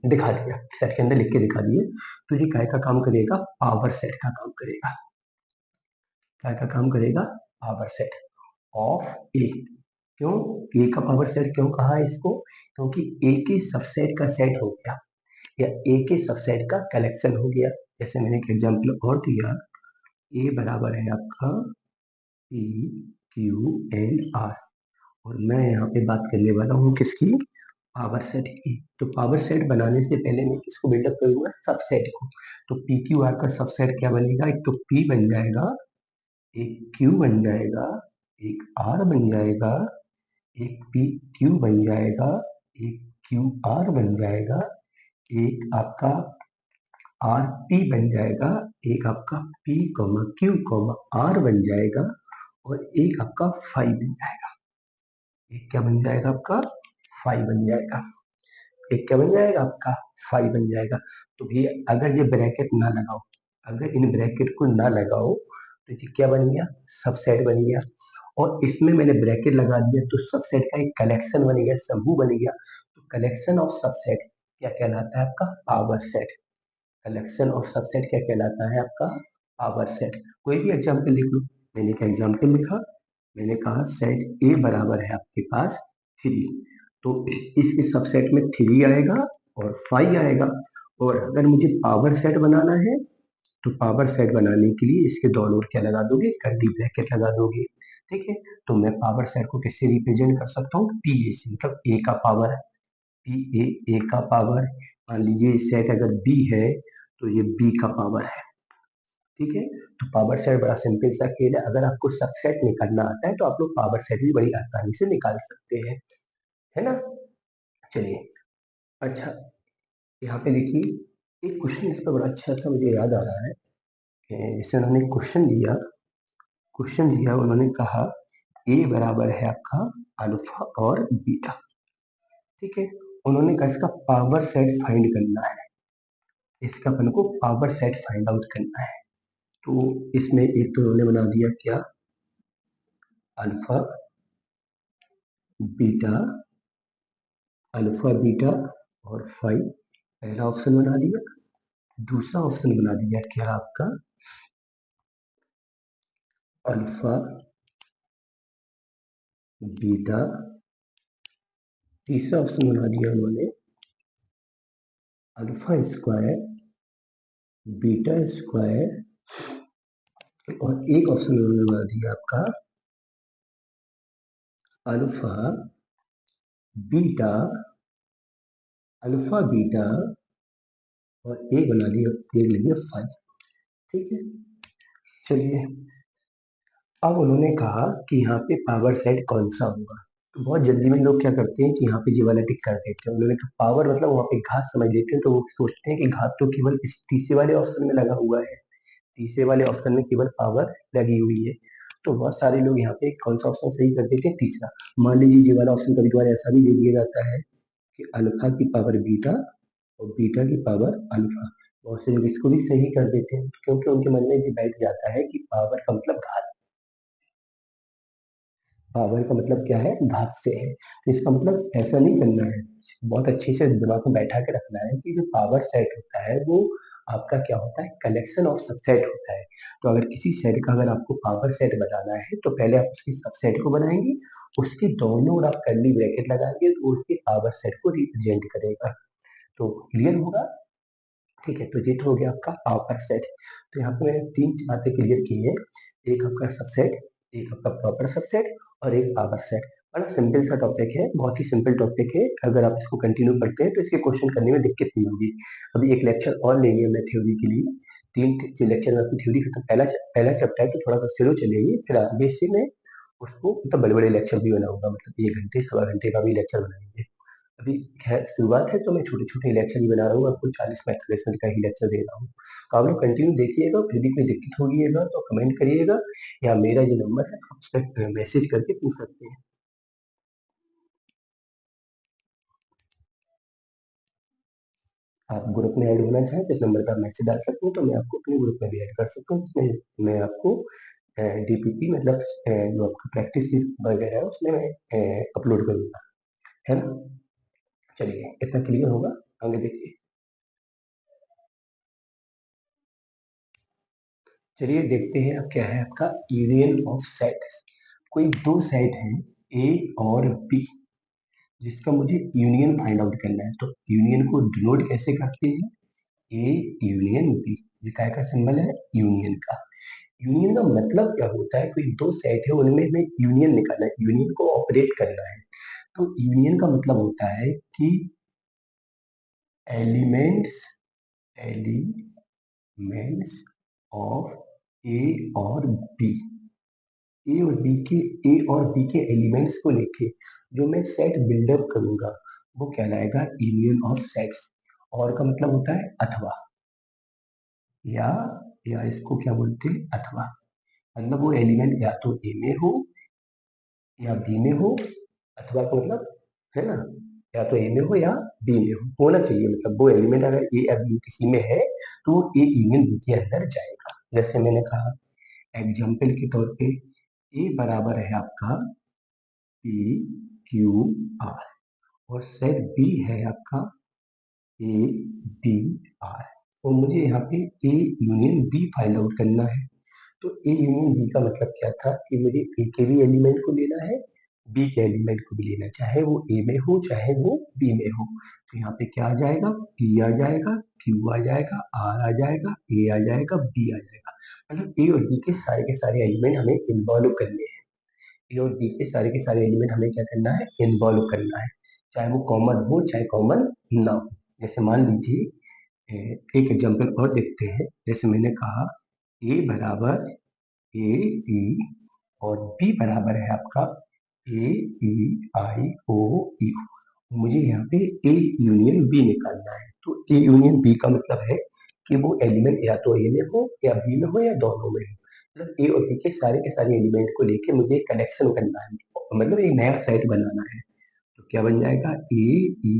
दिखा दिया, सेट के अंदर लिख के दिखा दिए। तो ये काय का काम करेगा, पावर सेट का काम करेगा। काय का काम करेगा, पावर सेट ऑफ ए। क्यों ए का पावर सेट क्यों कहा है इसको, क्योंकि ए के सबसेट का सेट हो गया या ए के सबसेट का कलेक्शन हो गया। जैसे मैंने एक एग्जांपल और दिया, ए बराबर है आपका पी क्यू एंड आर, और मैं यहाँ पे बात करने वाला हूँ किसकी, पावर सेट की। तो पावर सेट बनाने से पहले मैं किसको बिल्डअप करूंगा, सबसेट को। तो पी क्यू आर का सबसेट क्या बनेगा, एक तो पी बन जाएगा, एक क्यू बन जाएगा, एक आर बन जाएगा, एक पी क्यू बन जाएगा, एक क्यू आर बन जाएगा, एक आपका आर पी बन जाएगा, एक आपका P comma Q comma R बन जाएगा और एक आपका फाइव बन जाएगा। एक क्या बन जाएगा आपका, फाइव बन जाएगा। एक क्या बन जाएगा आपका, फाइव बन जाएगा। तो भैया अगर ये ब्रैकेट ना लगाओ, अगर इन ब्रैकेट को ना लगाओ तो ये क्या बन गया, सबसेट बन गया। और इसमें मैंने ब्रैकेट लगा दिया तो सबसेट का एक कलेक्शन बन गया, समूह बन गया। तो कलेक्शन ऑफ सबसेट क्या कहलाता है आपका, power set. Collection of subset क्या कहलाता है आपका, पावर सेट। कोई भी एग्जाम्पल लिख लो, मैंने क्या एग्जाम्पल लिखा, मैंने कहा सेट ए बराबर है आपके पास 3, तो इसके सबसेट में 3 आएगा और 5 आएगा। और अगर मुझे पावर सेट बनाना है तो पावर सेट बनाने के लिए इसके दोनों ओर क्या लगा दोगे, कर्ली ब्रैकेट लगा दोगे। ठीक है, तो मैं पावर सेट को किससे रिप्रेजेंट कर सकता हूँ, पी ए से, मतलब ए का पावर, पी ए का पावर। मान लीजिए सेट अगर बी है तो ये बी का पावर है। ठीक है, तो पावर सेट बड़ा सिंपल सा खेल है। अगर आपको सबसेट निकालना आता है तो आप लोग पावर सेट भी बड़ी आसानी से निकाल सकते हैं, है ना। चलिए, अच्छा, यहाँ पे देखिए एक क्वेश्चन इस पर बड़ा अच्छा सा मुझे याद आ रहा है। जैसे उन्होंने क्वेश्चन दिया उन्होंने कहा ए बराबर है आपका अल्फा और बीटा। ठीक है, उन्होंने कहा इसका पावर सेट फाइंड करना है, इसका अपन को पावर सेट फाइंड आउट करना है। तो इसमें एक तो उन्होंने बना दिया क्या, अल्फा बीटा, अल्फा बीटा और फाइव, पहला ऑप्शन बना दिया। दूसरा ऑप्शन बना दिया क्या आपका, अल्फा बीटा। तीसरा ऑप्शन बना दिया उन्होंने अल्फा स्क्वायर बीटा स्क्वायर। और एक ऑप्शन उन्होंने बना दिया आपका अल्फा बीटा, अल्फा बीटा और एक बना दिया, एक ले लिया फाइव। ठीक है, चलिए, अब उन्होंने कहा कि यहाँ पे पावर सेट कौन सा होगा। तो बहुत जल्दी में लोग क्या करते हैं कि यहाँ पे ये वाला टिक कर देते हैं। उन्होंने कहा पावर मतलब वहाँ पे घात समझ लेते हैं, तो वो सोचते हैं कि घात तो केवल इस तीसरे वाले ऑप्शन में लगा हुआ है, तीसरे वाले ऑप्शन में केवल पावर लगी हुई है। तो बहुत सारे लोग यहाँ पे कौन सा ऑप्शन सही कर देते हैं, तीसरा। मान लीजिए ये वाला ऑप्शन कभी कभार ऐसा भी दे दिया जाता है कि अल्फा की पावर बीटा और बीटा की पावर अल्फा। बहुत से लोग इसको भी सही कर देते हैं क्योंकि उनके मन में ये बैठ जाता है कि पावर का मतलब घात, पावर का मतलब क्या है, घात से है। तो इसका मतलब ऐसा नहीं करना है, बहुत अच्छे से दिमाग में बैठा के रखना है कि जो पावर सेट होता है वो आपका क्या होता है, कलेक्शन ऑफ सबसेट होता है। तो अगर किसी सेट का अगर आपको पावर सेट बनाना है तो पहले आप उसके सबसेट को बनाएंगे, उसके दोनों ओर आप कर्ली ब्रैकेट लगाएंगे तो उसके पावर सेट को रिप्रेजेंट करेगा। तो क्लियर होगा। ठीक है, तो ये तो हो गया आपका पावर सेट। तो यहाँ पे मैंने 3 बातें क्लियर की है, एक आपका सबसेट, एक आपका प्रॉपर सबसेट और एक पावर सेट। बड़ा सिंपल सा टॉपिक है, बहुत ही सिंपल टॉपिक है। अगर आप इसको कंटिन्यू करते हैं तो इसके क्वेश्चन करने में दिक्कत नहीं होगी। अभी एक लेक्चर और लेंगे हमने थ्योरी के लिए, 3 लेक्चर में आपकी थ्योरी खत्म। पहला चैप्टर है तो थोड़ा सा स्लो चलेगी, फिर आगे से मैं उसको मतलब बड़े बड़े लेक्चर भी बनाऊंगा, मतलब 1 घंटे 1.25 घंटे का भी लेक्चर बनाएंगे। अभी खैर शुरुआत है तो मैं छोटे छोटे लेक्चर ही बना रहा हूँ, आपको 40 मिनट का ही लेक्चर दे रहा हूँ। तो आप लोग कंटिन्यू देखिएगा, फिर भी कोई दिक्कत होगी तो कमेंट करिएगा, या मेरा जो नंबर है आप उस पर मैसेज करके पूछ सकते हैं। आप ग्रुप में ऐड होना चाहें तो इस नंबर पर मैसेज डाल सकते हैं, तो मैं आपको अपने ग्रुप में भी ऐड कर सकता हूँ, जिसमें मैं आपको डीपीपी मतलब जो आपका प्रैक्टिस वगैरह है उसमें मैं अपलोड करूँगा, है ना। चलिए, इतना क्लियर होगा, आगे देखिए। चलिए देखते हैं अब क्या है आपका यूनियन ऑफ सेट। कोई दो सेट हैं ए और बी, जिसका मुझे यूनियन फाइंड आउट करना है। तो यूनियन को डिनोट कैसे करते हैं, ए यूनियन बी। ये काय का सिंबल है, यूनियन का। यूनियन का मतलब क्या होता है, कोई दो सेट है उनमें हमें यूनियन निकालना है, यूनियन को ऑपरेट करना है। तो यूनियन का मतलब होता है कि एलिमेंट्स एलिमेंट्स ऑफ ए और बी, ए और बी के एलिमेंट्स को लेके जो मैं सेट बिल्डअप करूंगा वो कहलाएगा यूनियन ऑफ सेट्स। और का मतलब होता है अथवा, या या इसको क्या बोलते हैं, अथवा। मतलब वो एलिमेंट या तो ए में हो या बी में हो, अथवा का मतलब, है ना, या तो ए में हो या बी में हो, होना चाहिए। मतलब वो एलिमेंट अगर ए या बी किसी में है तो वो ए यूनियन बी के अंदर जाएगा। जैसे मैंने कहा एग्जाम्पल के तौर पे ए बराबर है आपका पी क्यू आर, और सेट बी है आपका ए डी आर। और मुझे यहाँ पे A union B find out करना है। तो ए यूनियन बी का मतलब क्या था कि मुझे ए के भी एलिमेंट को लेना है, बी के एलिमेंट को भी लेना, चाहे वो ए में हो चाहे वो बी में हो। तो यहाँ पे क्या आ जाएगा, पी आ जाएगा, क्यू आ जाएगा, आर आ जाएगा, ए आ जाएगा, बी आ जाएगा। मतलब ए और बी के सारे एलिमेंट हमें इन्वॉल्व करने हैं। ए और बी के सारे एलिमेंट हमें क्या करना है, इन्वॉल्व करना है, चाहे वो कॉमन हो चाहे कॉमन ना हो। जैसे मान लीजिए एक एग्जांपल और देखते हैं। जैसे मैंने कहा ए बराबर ए ई और बी बराबर है आपका ए ई आई ओ यू। मुझे यहाँ पे ए यूनियन बी निकालना है। तो ए यूनियन बी का मतलब है कि वो एलिमेंट या तो ए में हो या बी में हो या दोनों में हो। मतलब ए और बी के सारे एलिमेंट को लेके मुझे कनेक्शन करना है, मतलब एक नया सेट बनाना है। तो क्या बन जाएगा, ए ई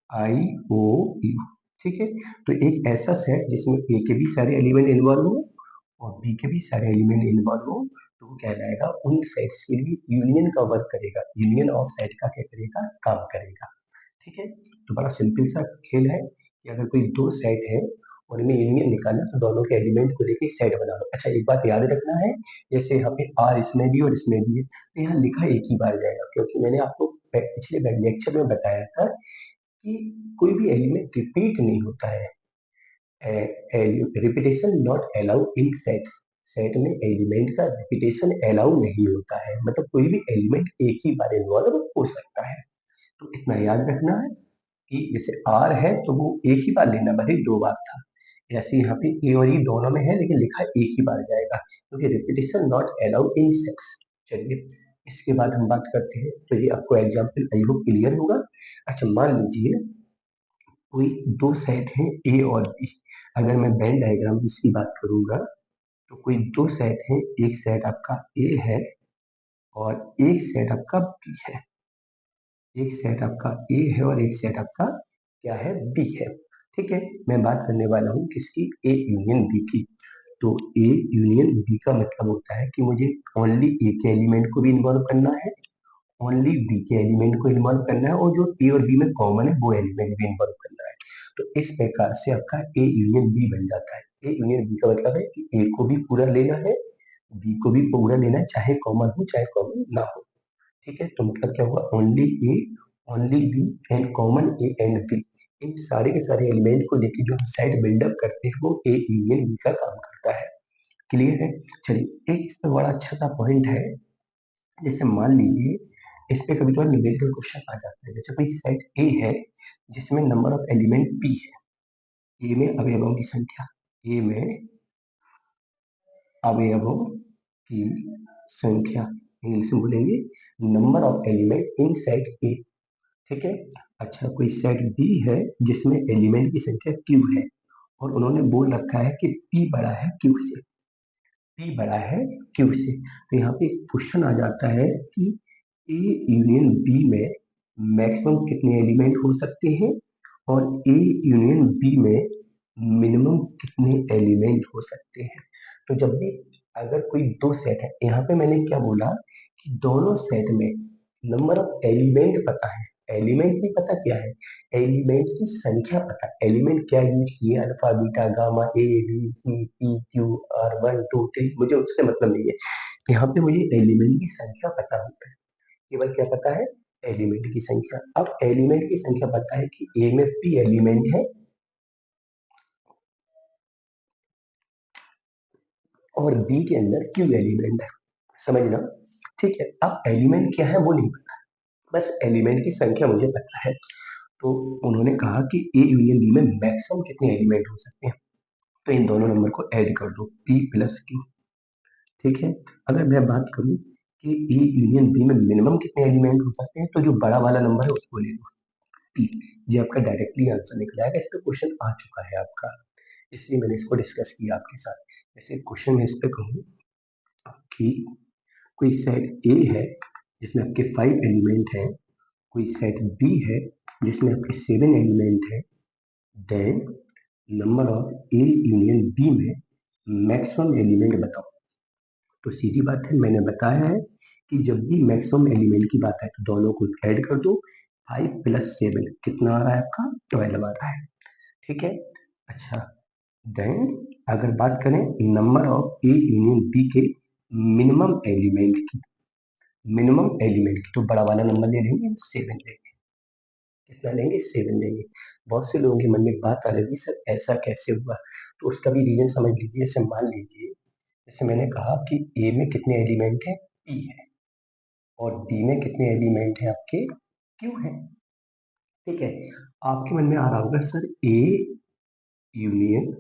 आई ओ यू। ठीक है, तो एक ऐसा सेट जिसमें ए के भी सारे एलिमेंट इन्वॉल्व हो और बी के भी सारे एलिमेंट इन्वॉल्व हो, तो वो कहलाएगा, उन सेट्स के लिए यूनियन का वर्क करेगा, यूनियन ऑफ सेट का क्या करेगा, काम करेगा। ठीक है, तो बड़ा सिंपल सा खेल है कि अगर कोई दो सेट है और इनमें यूनियन निकालना, तो दोनों के एलिमेंट को लेके सेट बना लो। अच्छा, एक बात याद रखना है, जैसे यहाँ पे आर इसमें भी और इसमें भी है, तो यहाँ लिखा एक ही बार जाएगा, क्योंकि मैंने आपको पिछले लेक्चर में बताया था कि कोई भी एलिमेंट रिपीट नहीं होता है। Repetition not allow in set. Set में एलिमेंट का रिपीटेशन अलाउ नहीं होता है, मतलब कोई भी एलिमेंट एक ही बार इन्वॉल्व हो सकता है। तो इतना याद रखना है कि जैसे आर है तो वो एक ही बार लेना, भले दो बार था। ऐसे यहाँ पे ए और ई दोनों में है, लेकिन लिखा एक ही बार जाएगा, क्योंकि repetition not allow in sets. चलिए, इसके बाद हम बात करते हैं। तो ये आपको एग्जाम्पल आई होप क्लियर होगा। अच्छा, मान लीजिए कोई दो सेट हैं ए और बी। अगर मैं वेन डायग्राम इसकी बात करूंगा, तो कोई दो सेट हैं, एक सेट आपका ए है और एक सेट आपका बी है। एक सेट आपका ए है और एक सेट आपका क्या है, बी है। ठीक है, मैं बात करने वाला हूँ किसकी, ए यूनियन बी की। तो ए यूनियन बी का मतलब होता है कि मुझे ओनली ए के एलिमेंट को भी इन्वॉल्व करना है, ओनली बी के एलिमेंट को इन्वॉल्व करना है, और जो ए और बी में कॉमन है वो एलिमेंट भी इन्वॉल्व करना है। तो इस प्रकार से आपका ए यूनियन बी बन जाता है। ए यूनियन बी का मतलब है कि ए को भी पूरा लेना है, बी को भी पूरा लेना है, चाहे कॉमन हो चाहे कॉमन ना हो। ठीक है, तो मतलब क्या हुआ, only A, only B and common A and B. इन सारे के सारे एलिमेंट को लेके जो हम साइड बिल्डअप करते हैं वो ए यूनियन बी का काम करता है। क्लियर है। चलिए, एक इसमें बड़ा अच्छा सा पॉइंट है। जैसे मान लीजिए इस पे कभी कभार न्यूमेरिकल क्वेश्चन आ जाता है। जैसे कोई सेट ए है जिसमें नंबर ऑफ एलिमेंट पी है। ए में अवयवों की संख्या, ए में अवयवों की संख्या, इंग्लिश में बोलेंगे number of element in set ए। ठीक है। अच्छा, कोई सेट बी है जिसमें एलिमेंट की संख्या क्यू है, और उन्होंने बोल रखा है कि पी बड़ा है क्यू से, पी बड़ा है क्यू से। तो यहाँ पे क्वेश्चन आ जाता है कि ए यूनियन बी में मैक्सिमम कितने एलिमेंट हो सकते हैं और ए यूनियन बी में मिनिमम कितने एलिमेंट हो सकते हैं। तो जब भी अगर कोई दो सेट है, यहाँ पे मैंने क्या बोला कि दोनों सेट में नंबर ऑफ एलिमेंट पता है, एलिमेंट भी पता क्या है, एलिमेंट की संख्या पता है। एलिमेंट क्या यूज किए, alpha beta gamma A B C P Q R 1 2 3, मुझे उससे मतलब नहीं है। यहाँ पे मुझे एलिमेंट की संख्या पता होता है, केवल क्या पता है, एलिमेंट की संख्या। अब एलिमेंट की संख्या पता है कि ए में पी एलिमेंट है और बी के अंदर क्यू एलिमेंट है, समझना। ठीक है, अब एलिमेंट क्या है वो नहीं पता, बस एलिमेंट की संख्या मुझे पता है। तो उन्होंने कहा कि ए यूनियन बी में मैक्सिमम कितने एलिमेंट हो सकते हैं। तो इन दोनों नंबर को ऐड कर दो, पी प्लस क्यू। ठीक है, अगर मैं बात करूं कि ए यूनियन बी में मिनिमम कितने एलिमेंट हो सकते हैं, तो जो बड़ा वाला नंबर है उसको ले लो, पी। ये आपका डायरेक्टली आंसर निकल आएगा। इस पे क्वेश्चन आ चुका है आपका, इसलिए मैंने इसको डिस्कस किया आपके साथ। जैसे क्वेश्चन में इस पे कहूँ कि कोई सेट ए है जिसमें आपके 5 एलिमेंट हैं, कोई सेट बी है जिसमें आपके 7 एलिमेंट है, then number of A union B में मैक्सिमम एलिमेंट बताओ। तो सीधी बात है, मैंने बताया है कि जब भी मैक्सिमम एलिमेंट की बात है तो दोनों को ऐड कर दो। 5 + 7 कितना आ रहा है आपका, 12 आ रहा है। ठीक है। अच्छा, देन अगर बात करें number of A union B के मिनिमम एलिमेंट की, मिनिमम एलिमेंट, तो बड़ा वाला नंबर ले लेंगे 7 लेंगे। कितना लेंगे? 7 लेंगे। बहुत से लोगों के मन में बात आ रही है सर ऐसा कैसे हुआ, तो उसका भी रीजन समझ लीजिए। जैसे मान लीजिए, जैसे मैंने कहा कि ए में कितने एलिमेंट है? पी है। और बी में कितने एलिमेंट है आपके? क्यू है। ठीक है। आपके मन में आ रहा होगा सर ए यूनियन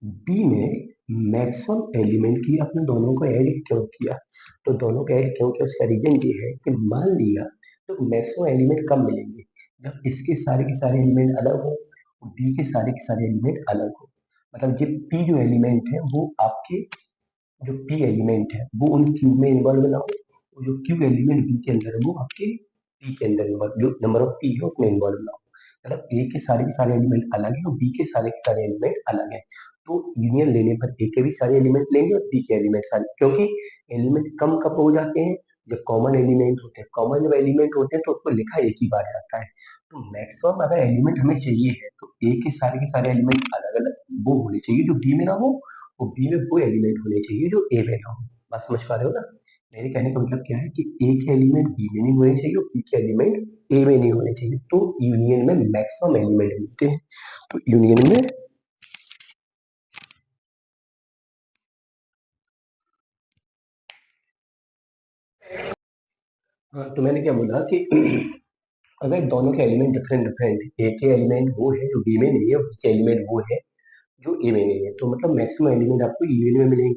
बी में मैक्सिमम एलिमेंट की आपने दोनों को ऐड क्यों किया? तो दोनों को ऐड क्यों किया उसका रीजन ये है कि मान लिया तो मैक्सिमम एलिमेंट कब मिलेंगे? जब इसके सारे के सारे एलिमेंट अलग हो, बी के सारे एलिमेंट अलग हो। मतलब ये पी जो एलिमेंट है वो आपके, जो पी एलिमेंट है वो उन क्यू में इन्वॉल्व ना हो, और जो क्यू एलिमेंट बी के अंदर है वो आपके पी के अंदर इन्वॉल्व, जो नंबर ऑफ पी है उसमें इन्वॉल्व ना हो। मतलब ए के सारे एलिमेंट अलग है और बी के सारे एलिमेंट अलग है। तो यूनियन लेने पर ए के भी सारे एलिमेंट लेंगे और बी के एलिमेंट सारे, क्योंकि एलिमेंट कम कब हो जाते हैं? जब कॉमन एलिमेंट होते हैं। कॉमन जब एलिमेंट होते हैं तो उसको लिखा एक ही बार जाता है। तो मैक्सिमम अगर एलिमेंट हमें चाहिए है तो ए के सारे एलिमेंट अलग अलग वो होने चाहिए जो बी में ना हो, और बी में वो एलिमेंट होने चाहिए जो ए में ना हो। बात समझ पा रहे हो ना? मेरे कहने का मतलब क्या है कि ए के एलिमेंट बी में नहीं होने चाहिए और बी के एलिमेंट ए में नहीं होने चाहिए, तो यूनियन में मैक्सिमम एलिमेंट मिलते हैं। तो यूनियन में हाँ, तो मैंने क्या बोला कि अगर दोनों के एलिमेंट डिफरेंट डिफरेंट, ए के एलिमेंट वो है जो बी में नहीं है और बी के एलिमेंट वो है जो ए में नहीं है, तो मतलब मैक्सिमम एलिमेंट आपको यूनियन में मिलेंगे।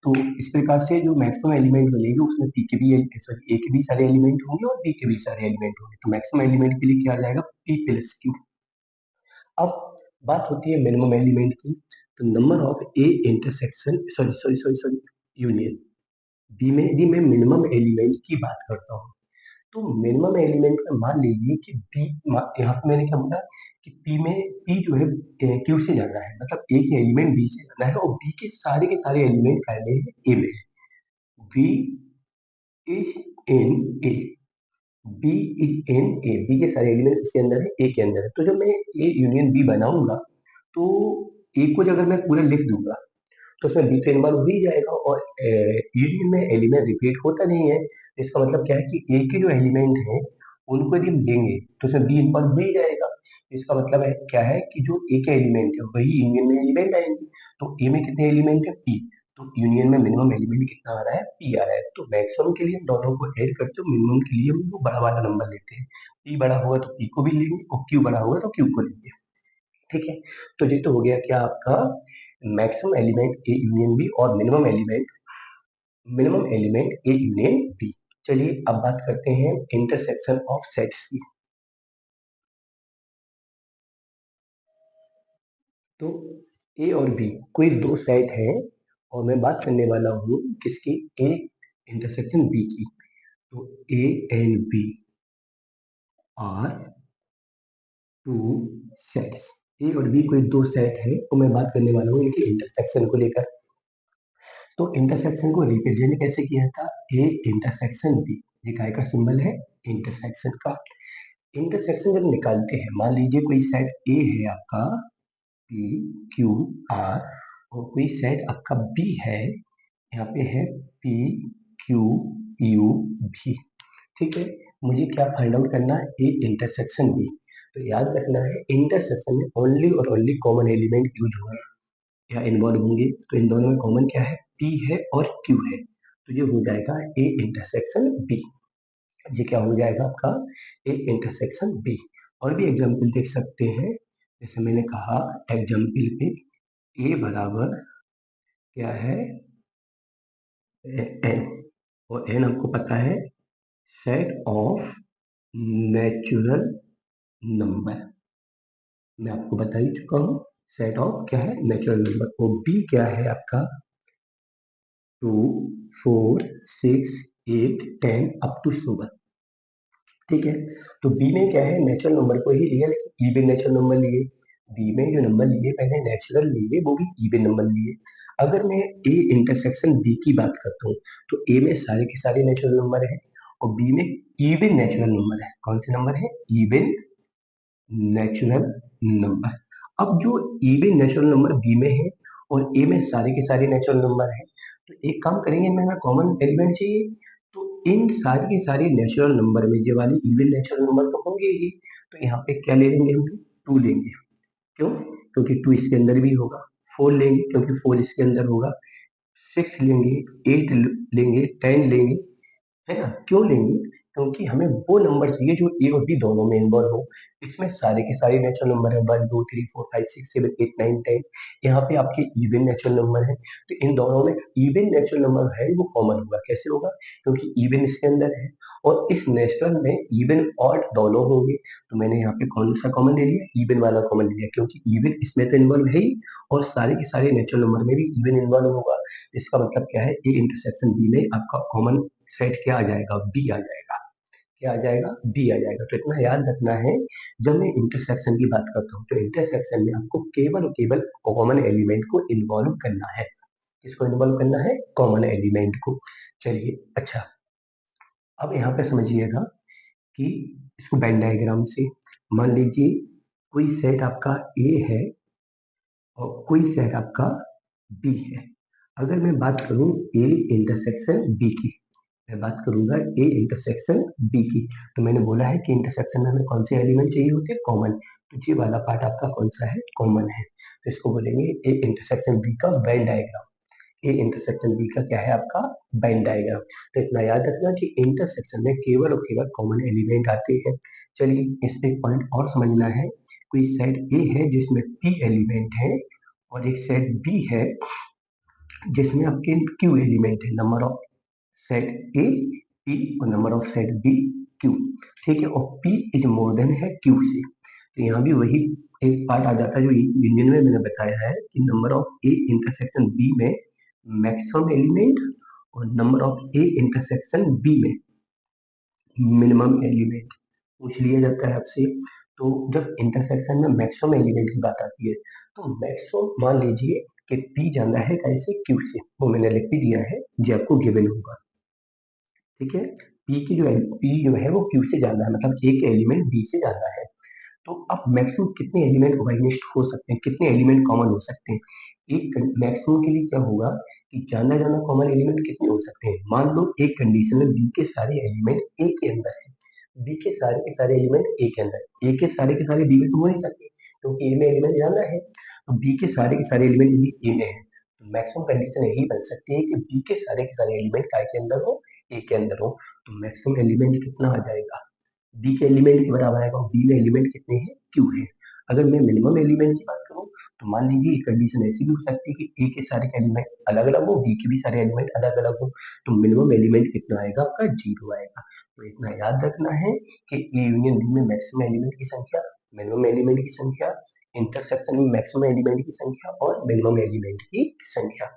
तो इस प्रकार से जो मैक्सिमम एलिमेंट मिलेगी उसमें पी के भी, सॉरी, ए के भी सारे एलिमेंट होंगे और बी के भी सारे एलिमेंट होंगे। तो मैक्सिमम एलिमेंट के लिए क्या आ जाएगा? P plus Q. अब बात होती है मिनिमम एलिमेंट की। तो number of A intersection, sorry sorry sorry sorry, union B में यदि मैं मिनिमम एलिमेंट की बात करता हूँ, तो मिनिमम एलिमेंट में मान लीजिए कि बी, यहाँ पे मैंने क्या बोला कि पी में, पी जो है क्यू से ज्यादा है, मतलब ए के एलिमेंट बी से ज्यादा है और बी के सारे एलिमेंट क्या में है? ए में है। B is in A, B is in A, B के सारे एलिमेंट इसके अंदर है, ए के अंदर है। तो जब मैं ए यूनियन बी बनाऊंगा तो ए को जब अगर मैं पूरा लिख दूंगा तो उसमें बी तो इन्वॉल्व हो ही जाएगा, और यूनियन में एलिमेंट रिपीट होता नहीं है। इसका मतलब क्या है कि ए के जो एलिमेंट हैं उनको यदि हम लेंगे तो उसमें बी इन्वॉल्व हो ही जाएगा। इसका मतलब है क्या है कि जो ए के एलिमेंट है वही यूनियन में एलिमेंट आएंगे। तो ए में कितने एलिमेंट है? पी। तो यूनियन में मिनिमम एलिमेंट कितना आ रहा है? पी आ रहा है। तो मैक्सिमम के लिए हम दोनों को ऐड करते हो, मिनिमम के लिए हम वो बड़ा वाला नंबर लेते हैं। पी बड़ा होगा तो पी को भी लेंगे और क्यू बड़ा होगा तो क्यू को लेंगे। ठीक है। तो ये तो हो गया क्या आपका maximum element A union B और minimum element A union B. चलिए अब बात करते हैं इंटरसेक्शन ऑफ सेट्स की। तो ए और बी कोई दो सेट है और मैं बात करने वाला हूँ किसकी? ए इंटरसेक्शन बी की। तो A and B are two sets. A और बी कोई दो सेट है और मैं बात करने वाला हूँ इनके इंटरसेक्शन को लेकर। तो इंटरसेक्शन को रिप्रेजेंट कैसे किया था? ए इंटरसेक्शन बी, ये काय का सिंबल है? इंटरसेक्शन का। इंटरसेक्शन जब निकालते हैं, मान लीजिए कोई सेट ए है आपका पी क्यू आर, और कोई सेट आपका बी है, यहाँ पे है पी क्यू यू भी। ठीक है। मुझे क्या फाइंड आउट करना है? A intersection B. तो याद रखना है इंटरसेक्शन में ओनली और ओनली कॉमन एलिमेंट यूज हुए या इन्वॉल्व होंगे। तो इन दोनों में कॉमन क्या है? पी है और क्यू है। तो ये हो जाएगा ए इंटरसेक्शन बी। ये क्या हो जाएगा आपका? A intersection B. और भी एग्जाम्पल देख सकते हैं। जैसे मैंने कहा एग्जाम्पल पे ए बराबर क्या है? एन। और एन आपको पता है सेट ऑफ नेचुरल नंबर, मैं आपको बता ही चुका हूँ। सेट ऑफ क्या है? Natural number. और बी क्या है आपका? 2 4 6 8 10 अप टू 7। ठीक है। तो बी में क्या है? नेचुरल नंबर को ही लिया, लेकिन इवन नेचुरल नंबर लिए। बी में जो नंबर लिए मैंने नेचुरल लिए, वो भी इवन नंबर लिए। अगर मैं ए इंटरसेक्शन बी की बात करता हूँ तो ए में सारे के सारे नेचुरल नंबर है और बी में इवन नेचुरल नंबर है। कौन से नंबर है? Even natural number. अब जो इवन नेचुरल नंबर बी में है और ए में सारे के सारे नेचुरल नंबर है, तो एक काम करेंगे, इनमें हमें कॉमन एलिमेंट चाहिए। तो इन सारे के सारे नेचुरल नंबर में ये वाले इवन नेचुरल नंबर तो होंगे ही, तो यहाँ पे क्या ले लेंगे हम? 2 लेंगे। क्यों? क्योंकि 2 इसके अंदर भी होगा। 4 लेंगे क्योंकि 4 इसके अंदर होगा। 6 लेंगे, 8 लेंगे, 10 लेंगे, है ना? क्यों लेंगे? क्योंकि हमें वो नंबर चाहिए जो ए और बी दोनों में इन्वॉल्व हो। इसमें सारे के सारे नेचुरल नंबर है, 1 2 3 4 5 6 7 8 9 10। यहाँ पे आपके इवन नेचुरल नंबर है, तो इन दोनों में इवन नेचुरल नंबर है वो कॉमन होगा। कैसे होगा? क्योंकि इवन इसके अंदर है और इस नेचुरल में इवन ऑड दोनों होंगे, तो मैंने यहाँ पे कौन सा कॉमन ले लिया? इवन वाला कॉमन लिया, क्योंकि इवन इसमें तो इन्वॉल्व है ही और सारे के सारे नेचुरल नंबर में भी इवन इन्वॉल्व होगा। इसका मतलब क्या है? ए इंटरसेक्शन बी में आपका कॉमन सेट क्या आ जाएगा? बी आ जाएगा। क्या आ जाएगा? बी आ जाएगा। तो इतना याद रखना है, जब मैं इंटरसेक्शन की बात करता हूँ तो इंटरसेक्शन में आपको केवल और केवल कॉमन एलिमेंट को इन्वॉल्व करना है। किसको इन्वॉल्व करना है? कॉमन एलिमेंट को। चलिए, अच्छा, अब यहाँ पे समझिएगा कि इसको वेन डायग्राम से मान लीजिए कोई सेट आपका ए है और कोई सेट आपका बी है। अगर मैं बात करूं ए इंटरसेक्शन बी की, मैं बात करूंगा ए इंटरसेक्शन बी की, तो मैंने बोला है कि इंटरसेक्शन में हमें कौन से एलिमेंट चाहिए होते हैं? कॉमन। तो ये वाला पार्ट आपका कौन सा है? कॉमन है, तो इसको बोलेंगे ए इंटरसेक्शन बी का Venn diagram. A intersection B का क्या है? आपका वेन डायग्राम। तो इतना याद रखना कि इंटरसेक्शन में केवल और केवल कॉमन एलिमेंट आते हैं। चलिए, इस पे एक पॉइंट और समझना है। कोई सेट ए है जिसमें पी एलिमेंट है और एक सेट बी है जिसमें आपके क्यू एलिमेंट है। Number of set A P और number of set B Q. ठीक है, और पी इज मोर देन है क्यू से, तो यहाँ भी वही एक पार्ट आ जाता है जो यूनियन में मैंने बताया है कि number of A intersection B में मैक्सिमम एलिमेंट और number of A intersection B में मिनिमम एलिमेंट पूछ लिया जाता है आपसे। तो जब इंटरसेक्शन में मैक्सिमम एलिमेंट की बात आती है तो मैक्सिमम मान लीजिए कि पी जाना है कैसे? क्यू से, वो मैंने लिख भी दिया है जो आपको गिवन होगा। ठीक है, पी जो है वो क्यू से ज्यादा है, मतलब एक एलिमेंट बी से ज्यादा है। तो अब मैक्सिमम कितने एलिमेंट कोएग्जिस्ट हो सकते हैं? कितने एलिमेंट कॉमन हो सकते हैं? एक मैक्सिमम के लिए क्या होगा कि ज्यादा ज्यादा कॉमन एलिमेंट कितने हो सकते हैं? मान लो एक कंडीशन में बी के सारे एलिमेंट ए के अंदर है, बी के सारे एलिमेंट ए के अंदर, ए के सारे बी में तो हो नहीं सकते क्योंकि ए में एलिमेंट ज्यादा है। तो बी के सारे एलिमेंट भी ए में है, तो मैक्सिमम कंडीशन यही बन सकती है कि बी के सारे एलिमेंट काय के अंदर हो? ए के अंदर हो। तो मैक्सिमम एलिमेंट कितना आ जाएगा? बी के एलिमेंट के बराबर आएगा और बी में एलिमेंट कितने हैं? क्यू है। अगर मैं मिनिमम एलिमेंट की बात करूं तो मान लीजिए एक कंडीशन ऐसी भी हो सकती है कि ए के सारे एलिमेंट अलग अलग हो, बी के भी सारे एलिमेंट अलग अलग हो, तो मिनिमम एलिमेंट कितना आएगा? आपका 0 आएगा। तो इतना याद रखना है कि ए यूनियन बी में मैक्सिमम एलिमेंट की संख्या, मिनिमम एलिमेंट की संख्या, इंटरसेक्शन में मैक्सिमम एलिमेंट की संख्या और मिनिमम एलिमेंट की संख्या।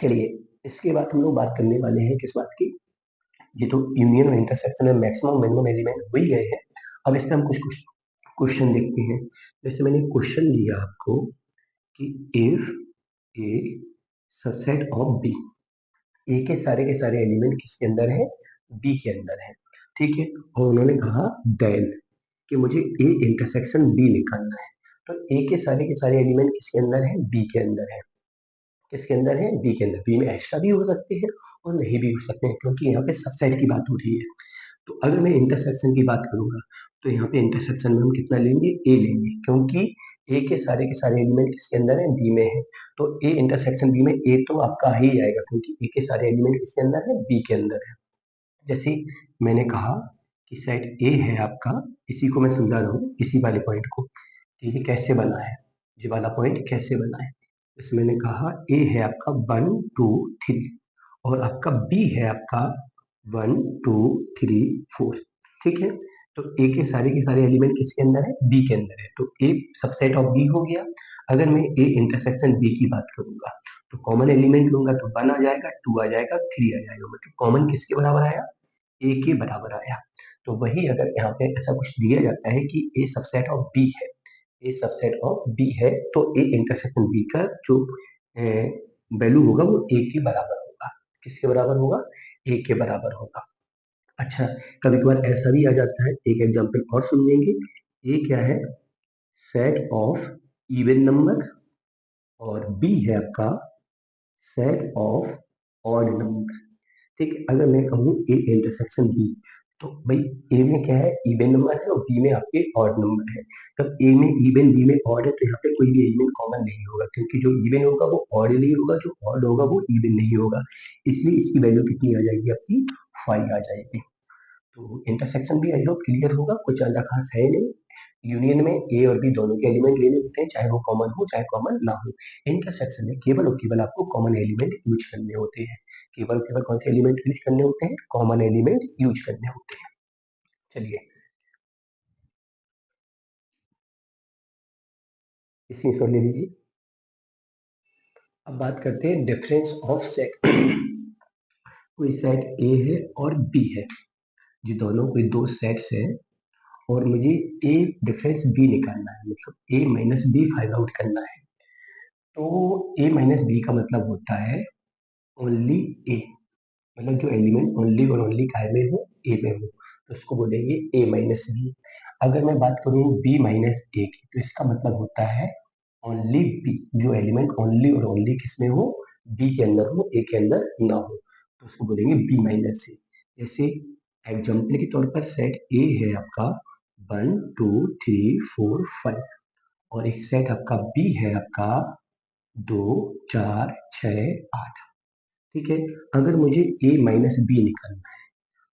चलिए, इसके बाद हम लोग बात करने वाले हैं किस बात की? ये तो यूनियन और इंटरसेक्शन में मैक्सिमम मिनिमम एलिमेंट हो ही गए हैं। अब इसमें हम कुछ कुछ क्वेश्चन देखते हैं। जैसे मैंने क्वेश्चन दिया आपको कि if A subset of B, A के सारे एलिमेंट किसके अंदर है? बी के अंदर है। ठीक है, और उन्होंने कहा देन कि मुझे ए इंटरसेक्शन बी निकालना है। तो ए के सारे एलिमेंट किसके अंदर है? बी के अंदर है। किसके अंदर है? बी के अंदर। बी में एक्स्ट्रा भी हो सकते हैं और नहीं भी हो सकते हैं क्योंकि यहाँ पे सबसेट की बात हो रही है। तो अगर मैं इंटरसेक्शन की बात करूंगा तो यहाँ पे इंटरसेक्शन में हम कितना लेंगे? ए लेंगे, क्योंकि ए के सारे एलिमेंट किसके अंदर है? बी में है। तो ए इंटरसेक्शन बी में ए तो आपका आ ही जाएगा क्योंकि ए के सारे एलिमेंट किसके अंदर है? बी के अंदर है। जैसे मैंने कहा कि सेट ए है आपका, इसी को मैं समझा रहा हूँ, इसी वाले पॉइंट को कि ये कैसे बना है, ये वाला पॉइंट कैसे बना है। जैसे मैंने कहा ए है आपका 1 2 3 और आपका बी है आपका 1 2 3 4। ठीक है, तो ए के सारे एलिमेंट किसके अंदर है? बी के अंदर है, तो ए सबसेट ऑफ बी हो गया। अगर मैं ए इंटरसेक्शन बी की बात करूंगा तो कॉमन एलिमेंट लूंगा तो 1 आ जाएगा, 2 आ जाएगा, 3 आ जाएगा, मतलब कॉमन किसके बराबर आया? ए के बराबर आया। तो वही अगर यहाँ पे ऐसा कुछ दिया जाता है कि ए सबसेट ऑफ बी है, ए सबसेट ऑफ बी है, तो ए इंटरसेक्शन बी का जो वैल्यू होगा वो ए के बराबर होगा। किसके बराबर होगा? ए के बराबर होगा। अच्छा, कभी कभार ऐसा भी आ जाता है, एक एग्जांपल और सुन लेंगे। ए क्या है? सेट ऑफ इवन नंबर और बी है आपका सेट ऑफ ऑड नंबर। ठीक है, अगर मैं कहूँ ए इंटरसेक्शन बी, तो भाई ए में क्या है, इवन नंबर है और बी में आपके ऑड नंबर है। तब ए में इवन, बी में ऑड है, तो यहाँ पे कोई भी एलिमेंट कॉमन नहीं होगा, क्योंकि जो इवन होगा वो ऑड नहीं होगा, जो ऑड होगा वो इवन नहीं होगा। इसलिए इसकी वैल्यू कितनी आ जाएगी आपकी, 5 आ जाएगी। तो इंटरसेक्शन भी आई होप क्लियर होगा, कुछ ज्यादा खास है नहीं। यूनियन में ए और बी दोनों के एलिमेंट लेने होते हैं, चाहे वो कॉमन हो चाहे कॉमन ना हो। इंटरसेक्शन में केवल और केवल आपको कॉमन एलिमेंट यूज करने होते हैं। केवल केवल कौन से एलिमेंट यूज करने होते हैं, कॉमन एलिमेंट यूज करने होते हैं। चलिए स्क्रीनशॉट ले लीजिए। अब बात करते हैं डिफरेंस ऑफ सेट। कोई सेट ए है और बी है, ये दोनों कोई दो सेट्स हैं, और मुझे ए डिफरेंस बी निकालना है, मतलब ए माइनस बी फाइंड आउट करना है। तो ए माइनस बी का मतलब होता है ओनली ए, मतलब जो एलिमेंट ओनली और ओनली काय में हो, ए में हो, तो उसको बोलेंगे ए माइनस बी। अगर मैं बात करूँ बी माइनस ए की, तो इसका मतलब होता है ओनली बी, जो एलिमेंट ओनली और ओनली किसमें हो, बी के अंदर हो, ए के अंदर ना हो, तो उसको बोलेंगे बी माइनस ए। जैसे एग्जाम्पल के तौर पर सेट ए है आपका 1 2 3 4 5, और एक सेट आपका बी है आपका 2 4 6 8। ठीक है, अगर मुझे ए माइनस बी निकालना है,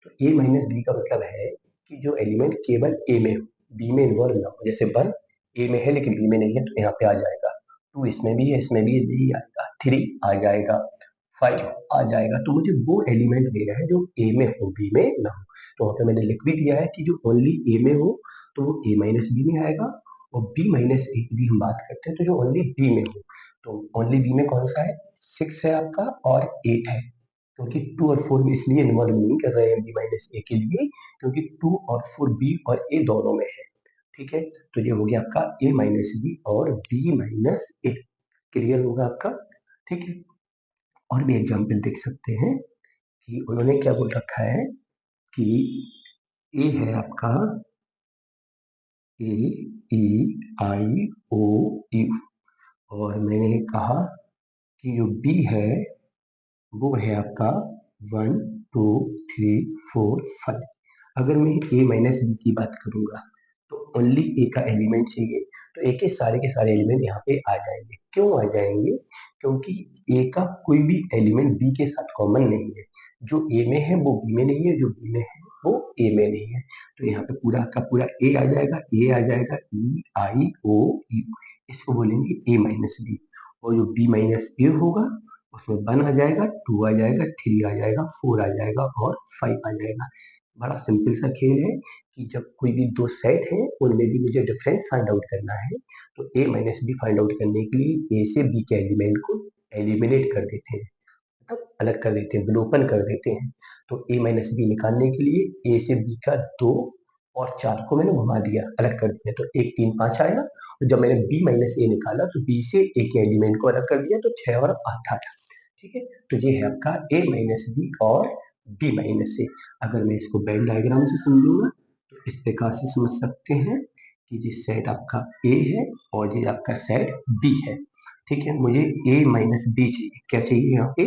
तो ए माइनस बी का मतलब है कि जो एलिमेंट केवल ए में हो, बी में इन्वॉल्व ना हो। जैसे 1 ए में है लेकिन बी में नहीं है, तो यहाँ पे आ जाएगा। 2 इसमें भी है, इसमें भी नहीं आएगा। 3 आ जाएगा, 5 आ जाएगा। तो मुझे वो एलिमेंट लेना है जो ए में हो, बी में ना हो। तो वहाँ पे मैंने लिख भी दिया है कि जो ओनली ए में हो तो वो ए माइनस बी में आएगा, और बी माइनस ए की हम बात करते हैं तो जो ओनली बी में हो, तो ओनली बी में कौन सा है, 6 है आपका और 8 है। क्योंकि 2 और 4 में इसलिए इन्वॉल्व नहीं कर रहे हैं बी माइनस ए के लिए, क्योंकि 2 और 4 बी और ए दोनों में है। ठीक है, तो ये हो गया आपका ए माइनस बी और बी माइनस ए। क्लियर होगा आपका। ठीक है, और भी एग्जाम्पल देख सकते हैं कि उन्होंने क्या बोल रखा है कि ए है आपका ए ई आई ओ यू, और मैंने कहा कि जो बी है वो है आपका 1 2 3 4 5। अगर मैं ए माइनस बी की बात करूंगा, तो ओनली ए का एलिमेंट चाहिए, तो ए के सारे एलिमेंट यहाँ पे आ जाएंगे। क्यों आ जाएंगे, क्योंकि ए का कोई भी एलिमेंट बी के साथ कॉमन नहीं है। जो ए में है वो बी में नहीं है, जो बी में है वो ए में नहीं है। तो यहाँ पे पूरा का पूरा ए आ जाएगा, ए आ जाएगा, ई आई ओ यू, इसको बोलेंगे ए माइनस बी। और जो बी माइनस ए होगा उसमें 1 आ जाएगा, 2 आ जाएगा, 3 आ जाएगा, 4 आ जाएगा और 5 आ जाएगा। बड़ा सिंपल सा खेल है कि जब कोई भी दो सेट है उनमें भी मुझे डिफरेंस फाइंड आउट करना है, तो ए माइनस बी फाइंड आउट करने के लिए ए से बी के एलिमेंट को एलिमिनेट कर देते हैं, मतलब अलग कर देते हैं, विलोपन कर देते हैं। तो ए माइनस बी निकालने के लिए ए से बी का 2 और 4 को मैंने घुमा दिया, अलग कर दिया, तो 1 3 5 आया। और जब मैंने बी माइनस ए निकाला तो बी से ए के एलिमेंट को अलग कर दिया, तो 6 और 8 आया। ठीक है, तो ये है आपका ए माइनस बी और बी माइनस ए। अगर मैं इसको वेन डायग्राम से समझूंगा तो इस प्रकार से समझ सकते हैं कि ये सेट आपका ए है और ये आपका सेट बी है। ठीक है, मुझे ए माइनस बी चाहिए, क्या चाहिए यहाँ पे,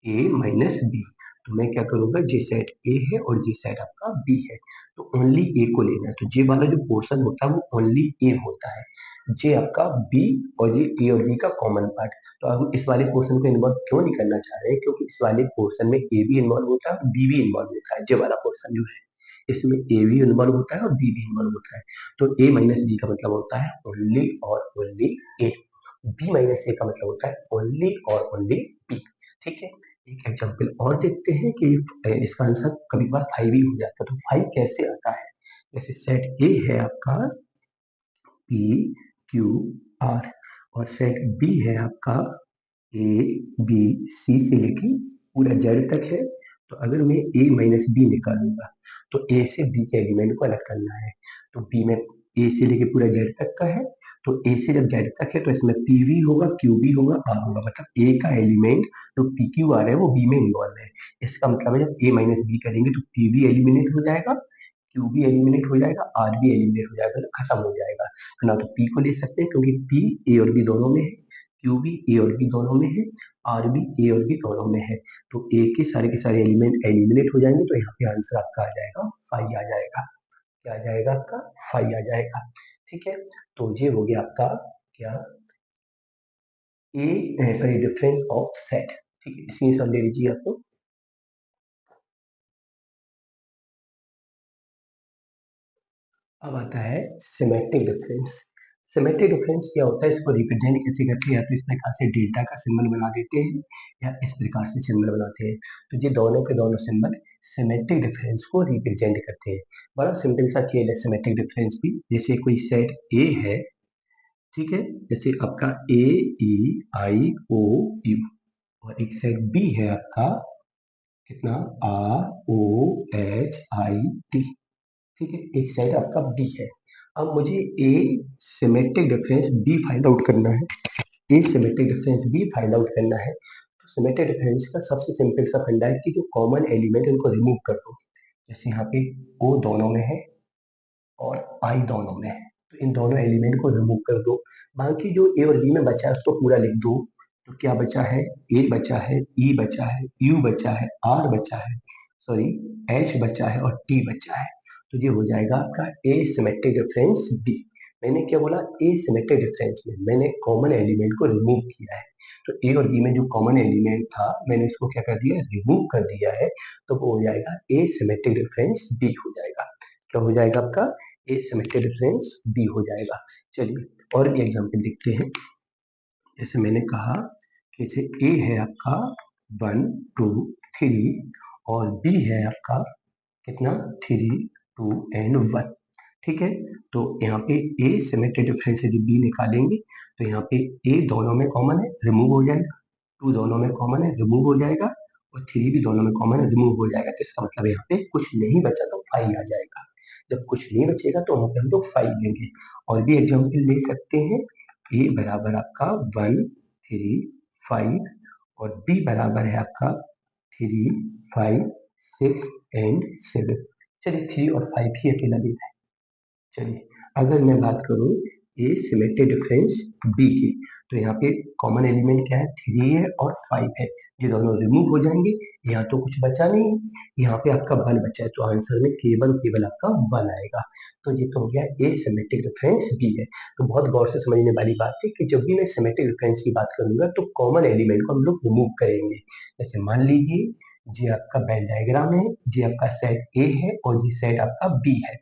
ए माइनस बी। तो मैं क्या करूंगा, जे सेट ए है और जे सेट आपका बी है, तो ओनली ए को लेना है। तो जे वाला जो पोर्शन होता है वो ओनली ए होता है, जे आपका बी, और ये ए और बी का कॉमन पार्ट। तो हम इस वाले पोर्शन को इन्वॉल्व क्यों नहीं करना चाह रहे हैं, क्योंकि इस वाले पोर्शन में ए भी इन्वॉल्व होता है, बी भी इन्वॉल्व होता है। जे वाला पोर्शन जो है इसमें ए भी इन्वॉल्व होता है और बी भी इन्वॉल्व होता है। तो ए माइनस बी का मतलब होता है ओनली और ओनली ए, बी माइनस ए का मतलब होता है ओनली और ओनली बी। ठीक है, एक एग्जाम्पल और देखते हैं कि इसका आंसर कभी कभार 5 ही हो जाता है, तो 5 कैसे आता है। जैसे सेट ए है आपका पी क्यू आर, और सेट बी है आपका ए बी सी से लेके पूरा जेड तक है। तो अगर मैं ए माइनस बी निकालूंगा, तो ए से बी के एलिमेंट को अलग करना है। तो बी में ए से लेके पूरा जेड तक का है, तो ए से जब जेड तक है तो इसमें पी भी होगा, क्यू भी होगा, आर होगा, मतलब ए का एलिमेंट जो पी क्यू आर है वो बी में इन्वॉल्व है। इसका मतलब है जब ए माइनस बी करेंगे तो पी भी एलिमिनेट हो जाएगा, क्यू भी एलिमिनेट हो जाएगा, आर भी एलिमिनेट हो जाएगा, तो खत्म हो जाएगा। तो ना तो पी को ले सकते हैं क्योंकि पी ए और बी दोनों में है, क्यू भी ए और बी दोनों में है, आर भी, ए और बी दोनों में है, तो ए के सारे एलिमेंट एलिमिनेट हो जाएंगे, तो यहाँ पे आंसर आपका आ जाएगा 5 आ जाएगा। क्या आ जाएगा आपका? 5 आ जाएगा। ठीक है, तो ये हो गया आपका क्या, ए सॉरी डिफरेंस ऑफ सेट। ठीक है, इसलिए सब ले लीजिए आप लोग। अब आता है सिमेट्रिक डिफरेंस। सिमेट्रिक डिफरेंस क्या होता है, इसको रिप्रेजेंट कैसे करते हैं, या तो इस प्रकार से डेल्टा का सिंबल बना देते हैं या इस प्रकार से सिंबल बनाते हैं, तो ये दोनों के दोनों सिंबल सिमेट्रिक डिफरेंस को रिप्रेजेंट करते हैं। बड़ा सिंपल सा खेल है सिमेट्रिक डिफरेंस भी। जैसे कोई सेट ए है, ठीक है, जैसे आपका ए ई आई ओ यू, और एक सेट बी है आपका कितना, R O H I T. ठीक है, एक सेट आपका बी है। अब मुझे A symmetric difference B find out करना है। A symmetric difference B find out करना है, तो सिमेट्रिक डिफरेंस का सबसे सिंपल सा फंडा है कि जो कॉमन एलिमेंट है उनको रिमूव कर दो। जैसे यहाँ पे ओ दोनों में है और आई दोनों में है, तो इन दोनों एलिमेंट को रिमूव कर दो। बाकी जो ए और बी में बचा है उसको पूरा लिख दो। तो क्या बचा है, ए बचा है, ई बचा है, यू बचा है, आर बचा है, सॉरी एच बचा है और टी बचा है। तो ये हो जाएगा आपका ए सिमेट्रिक डिफरेंस बी। मैंने क्या बोला, ए सिमेट्रिक डिफरेंस में मैंने कॉमन एलिमेंट को रिमूव किया है, तो ए और बी में जो कॉमन एलिमेंट था मैंने इसको क्या कर दिया, रिमूव कर दिया है, तो वो हो जाएगा ए सिमेट्रिक डिफरेंस बी हो जाएगा। क्या हो जाएगा आपका, ए सिमेट्रिक डिफरेंस बी हो जाएगा। चलिए और भी एग्जांपल देखते हैं। जैसे मैंने कहा कि जैसे ए है आपका 1 2 3 और बी है आपका कितना 3 2 एंड 1। ठीक है, तो यहाँ पे ए सिमेट्रिक डिफरेंस यदि बी निकालेंगे तो यहाँ पे ए दोनों में कॉमन है, रिमूव हो जाएगा, 2 दोनों में कॉमन है, रिमूव हो जाएगा, और 3 भी दोनों में कॉमन है, रिमूव हो जाएगा। तो इसका मतलब यहाँ पे कुछ नहीं बचा तो 5 आ जाएगा। जब कुछ नहीं बचेगा तो वहाँ पे हम लोग 5 लेंगे। और भी एग्जाम्पल ले सकते हैं, ए बराबर आपका 1 3 5 और बी बराबर है आपका 3 5 6 एंड 7। चलिए 3 और 5 ही अकेला लेना है। चलिए अगर मैं बात करूं ए सिमेट्रिक डिफरेंस बी की, तो यहाँ पे कॉमन एलिमेंट क्या है, 3 है और 5 है, ये दोनों रिमूव हो जाएंगे। यहाँ तो कुछ बचा नहीं, यहाँ पे आपका 1 बचा है, तो आंसर में केवल केवल आपका 1 आएगा। तो ये तो हो गया ए सिमेट्रिक डिफरेंस बी है। तो बहुत गौर से समझने वाली बात है कि जब भी मैं सिमेट्रिक डिफरेंस की बात करूंगा तो कॉमन एलिमेंट को हम लोग रिमूव करेंगे। जैसे मान लीजिए ये आपका वेन डायग्राम है, ये आपका सेट ए है और ये सेट आपका बी है,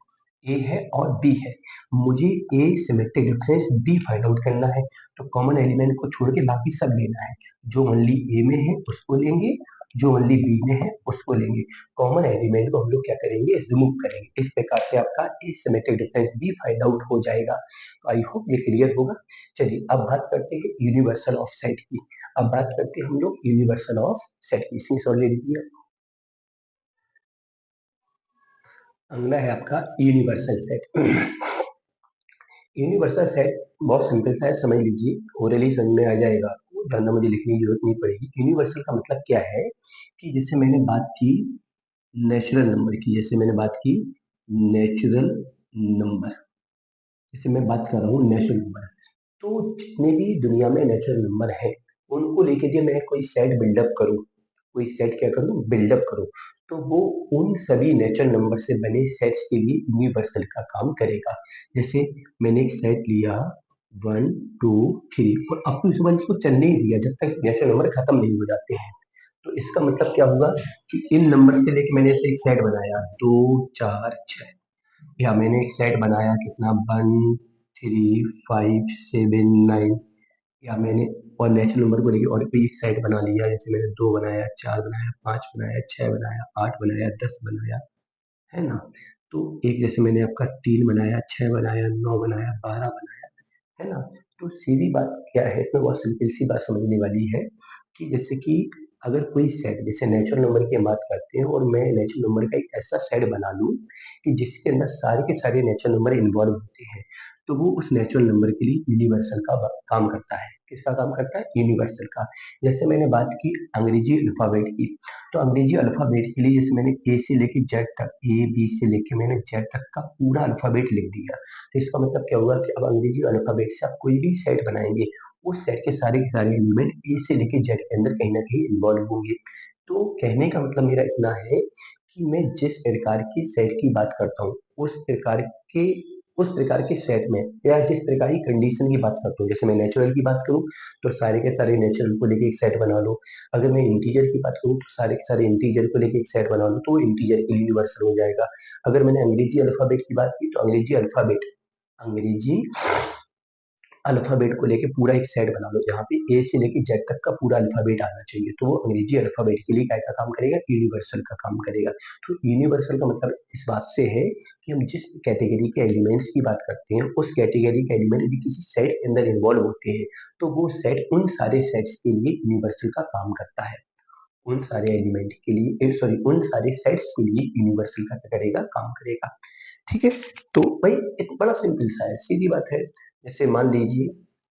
ए है और बी है। मुझे A symmetric difference B find out करना है, तो कॉमन एलिमेंट को छोड़ के बाकी सब लेना है। जो ओनली ए में है उसको लेंगे, जो ओनली बी में है उसको लेंगे। कॉमन एलिमेंट को हम लोग क्या करेंगे, रिमूव करेंगे। इस प्रकार से आपका A symmetric difference B find out हो जाएगा। तो आई होप ये क्लियर होगा। चलिए अब बात करते हैं यूनिवर्सल ऑफ सेट की। अब बात करते हैं हम लोग यूनिवर्सल ऑफ सेट की। इसमें सॉल्व ले लीजिए। अगला है आपका यूनिवर्सल सेट। यूनिवर्सल सेट बहुत सिंपल सा है, समझ लीजिए, ओरली समझ में आ जाएगा आपको, ज़्यादा मुझे लिखने की जरूरत नहीं पड़ेगी। यूनिवर्सल का मतलब क्या है कि जैसे मैंने बात की नेचुरल नंबर की, जैसे मैंने बात की नेचुरल नंबर, जैसे मैं बात कर रहा हूँ नेचुरल नंबर, तो जितने भी दुनिया में नेचुरल नंबर हैं उनको लेके जो मैं कोई सेट बिल्डअप करूँ, कोई सेट क्या करूँ, बिल्डअप करूँ, तो वो उन सभी नेचुरल नंबर से बने सेट्स के लिए यूनिवर्सल का काम करेगा। जैसे मैंने एक सेट लिया 1 2 3 और अब तो इस वन को चलने ही दिया जब तक नेचुरल नंबर खत्म नहीं हो जाते हैं। तो इसका मतलब क्या होगा कि इन नंबर से लेके मैंने ऐसे एक सेट बनाया 2 4 6, या मैंने एक सेट बनाया कितना 1 3 5 7 9, या मैंने और नेचुरल नंबर को लेके और कोई एक सेट बना लिया, जैसे मैंने 2 बनाया, 4 बनाया, 5 बनाया, 6 बनाया, 8 बनाया, 10 बनाया, है ना। तो एक जैसे मैंने आपका 3 बनाया, 6 बनाया, 9 बनाया, 12 बनाया, है ना। तो सीधी बात क्या है इसमें, बहुत सिंपल सी बात समझने वाली है कि जैसे कि अगर कोई सेट, जैसे नेचुरल नंबर की हम बात करते हैं और मैं नेचुरल नंबर का एक ऐसा सेट बना लूं कि जिसके अंदर सारे के सारे नेचुरल नंबर इन्वॉल्व होते हैं, तो वो उस नेचुरल नंबर के लिए यूनिवर्सल का काम करता है। किसका काम करता है, यूनिवर्सल का। जैसे मैंने बात की अंग्रेजी अल्फाबेट की, तो अंग्रेजी अल्फाबेट के लिए जैसे मैंने ए से लेके जेड तक, ए बी से लेके मैंने जेड तक का पूरा अल्फाबेट लिख दिया, तो इसका मतलब क्या हुआ कि अब अंग्रेजी अल्फाबेट से आप कोई भी सेट बनाएंगे उस सेट के सारे एलिमेंट ए से लेके जेड के अंदर कहीं ना कहीं इन्वॉल्व होंगे। तो कहने का मतलब मेरा इतना है कि मैं जिस प्रकार की सेट की बात करता हूँ के उस प्रकार के सेट में या जिस प्रकार की कंडीशन की बात करता हूँ, जैसे मैं नेचुरल की बात करूँ तो सारे के सारे नेचुरल को लेके एक सेट बना लो। अगर मैं इंटीजर की बात करूँ तो सारे के सारे इंटीजर को लेके एक सेट बना लो, तो वो इंटीजर के लिए यूनिवर्सल हो जाएगा। अगर मैंने अंग्रेजी अल्फाबेट की बात की तो अंग्रेजी अल्फाबेट को लेके पूरा एक सेट बना लो, जहाँ पे ए से लेके जेड तक का पूरा अल्फाबेट आना चाहिए, तो वो अंग्रेजी अल्फाबेट के लिए क्या का काम करेगा, यूनिवर्सल का काम करेगा। तो यूनिवर्सल का मतलब इस बात से है कि हम जिस कैटेगरी के एलिमेंट्स की बात करते हैं, उस कैटेगरी के एलिमेंट यदि किसी सेट के अंदर इन्वॉल्व होते हैं, तो वो सेट उन सारे सेट्स के लिए यूनिवर्सल का काम करता है। उन सारे एलिमेंट के लिए सॉरी उन सारे सेट्स के लिए यूनिवर्सल का क्या करेगा, काम करेगा। ठीक है, तो भाई एक बड़ा सिंपल सा है, सीधी बात है। जैसे मान लीजिए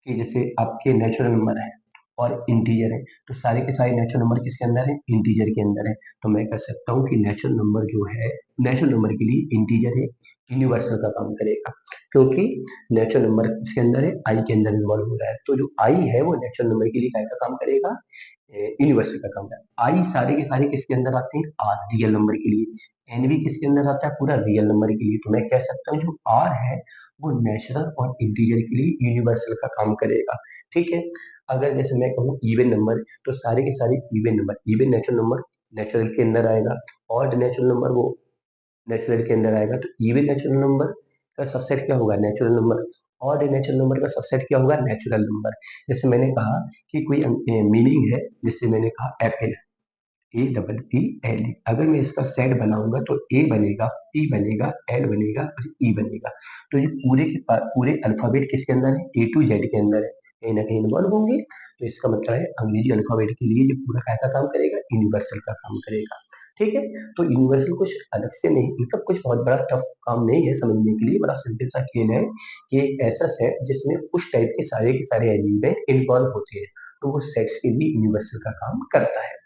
कि जैसे आपके नेचुरल नंबर है और इंटीजर है, तो सारे के सारे नेचुरल नंबर किसके अंदर है, इंटीजर के अंदर है। तो मैं कह सकता हूँ कि नेचुरल नंबर जो है, नेचुरल नंबर के लिए इंटीजर है, यूनिवर्सल का काम करेगा, क्योंकि नेचुरल नंबर किसके अंदर है, आई के अंदर इन्वॉल्व हो रहा है। तो जो आई है वो नेचुरल नंबर के लिए क्या का काम करेगा, यूनिवर्सल का काम है। आई सारे के सारे किसके अंदर आते हैं, आर रियल नंबर के लिए। एन भी किसके अंदर आता है, पूरा रियल नंबर के लिए। तो मैं कह सकता हूँ जो आर है वो नेचुरल और इंटीजर के लिए यूनिवर्सल का काम करेगा। ठीक है, अगर जैसे मैं कहूँ इवन नंबर, तो सारे के सारे इवन नेचुरल नंबर नेचुरल के अंदर आएगा, ऑड नेचुरल नंबर वो नेचुरल के अंदर आएगा। तो इवन नेचुरल नंबर का सबसेट क्या होगा, natural number. Odd natural number का सबसेट क्या होगा, नेचुरल नंबर। जैसे मैंने कहा कि कोई मीनिंग है, जैसे मैंने कहा एप्पल, APPL, अगर मैं इसका सेट बनाऊंगा तो ए बनेगा, पी बनेगा, एल बनेगा और ई बनेगा। तो ये पूरे अल्फाबेट किसके अंदर है, ए टू जेड के अंदर है, कहीं ना कहीं इन्वॉल्व होंगे। तो इसका मतलब है अंग्रेजी अल्फाबेट के लिए ये पूरा क्या काम करेगा, यूनिवर्सल का काम करेगा। ठीक है, तो यूनिवर्सल कुछ अलग से नहीं, मतलब कुछ बहुत बड़ा टफ काम नहीं है समझने के लिए, बड़ा सिंपल सा खेल है कि एक ऐसा सेट जिसमें उस टाइप के सारे एलिमेंट इन्वॉल्व होते हैं, तो वो सेट्स के लिए यूनिवर्सल का काम करता है।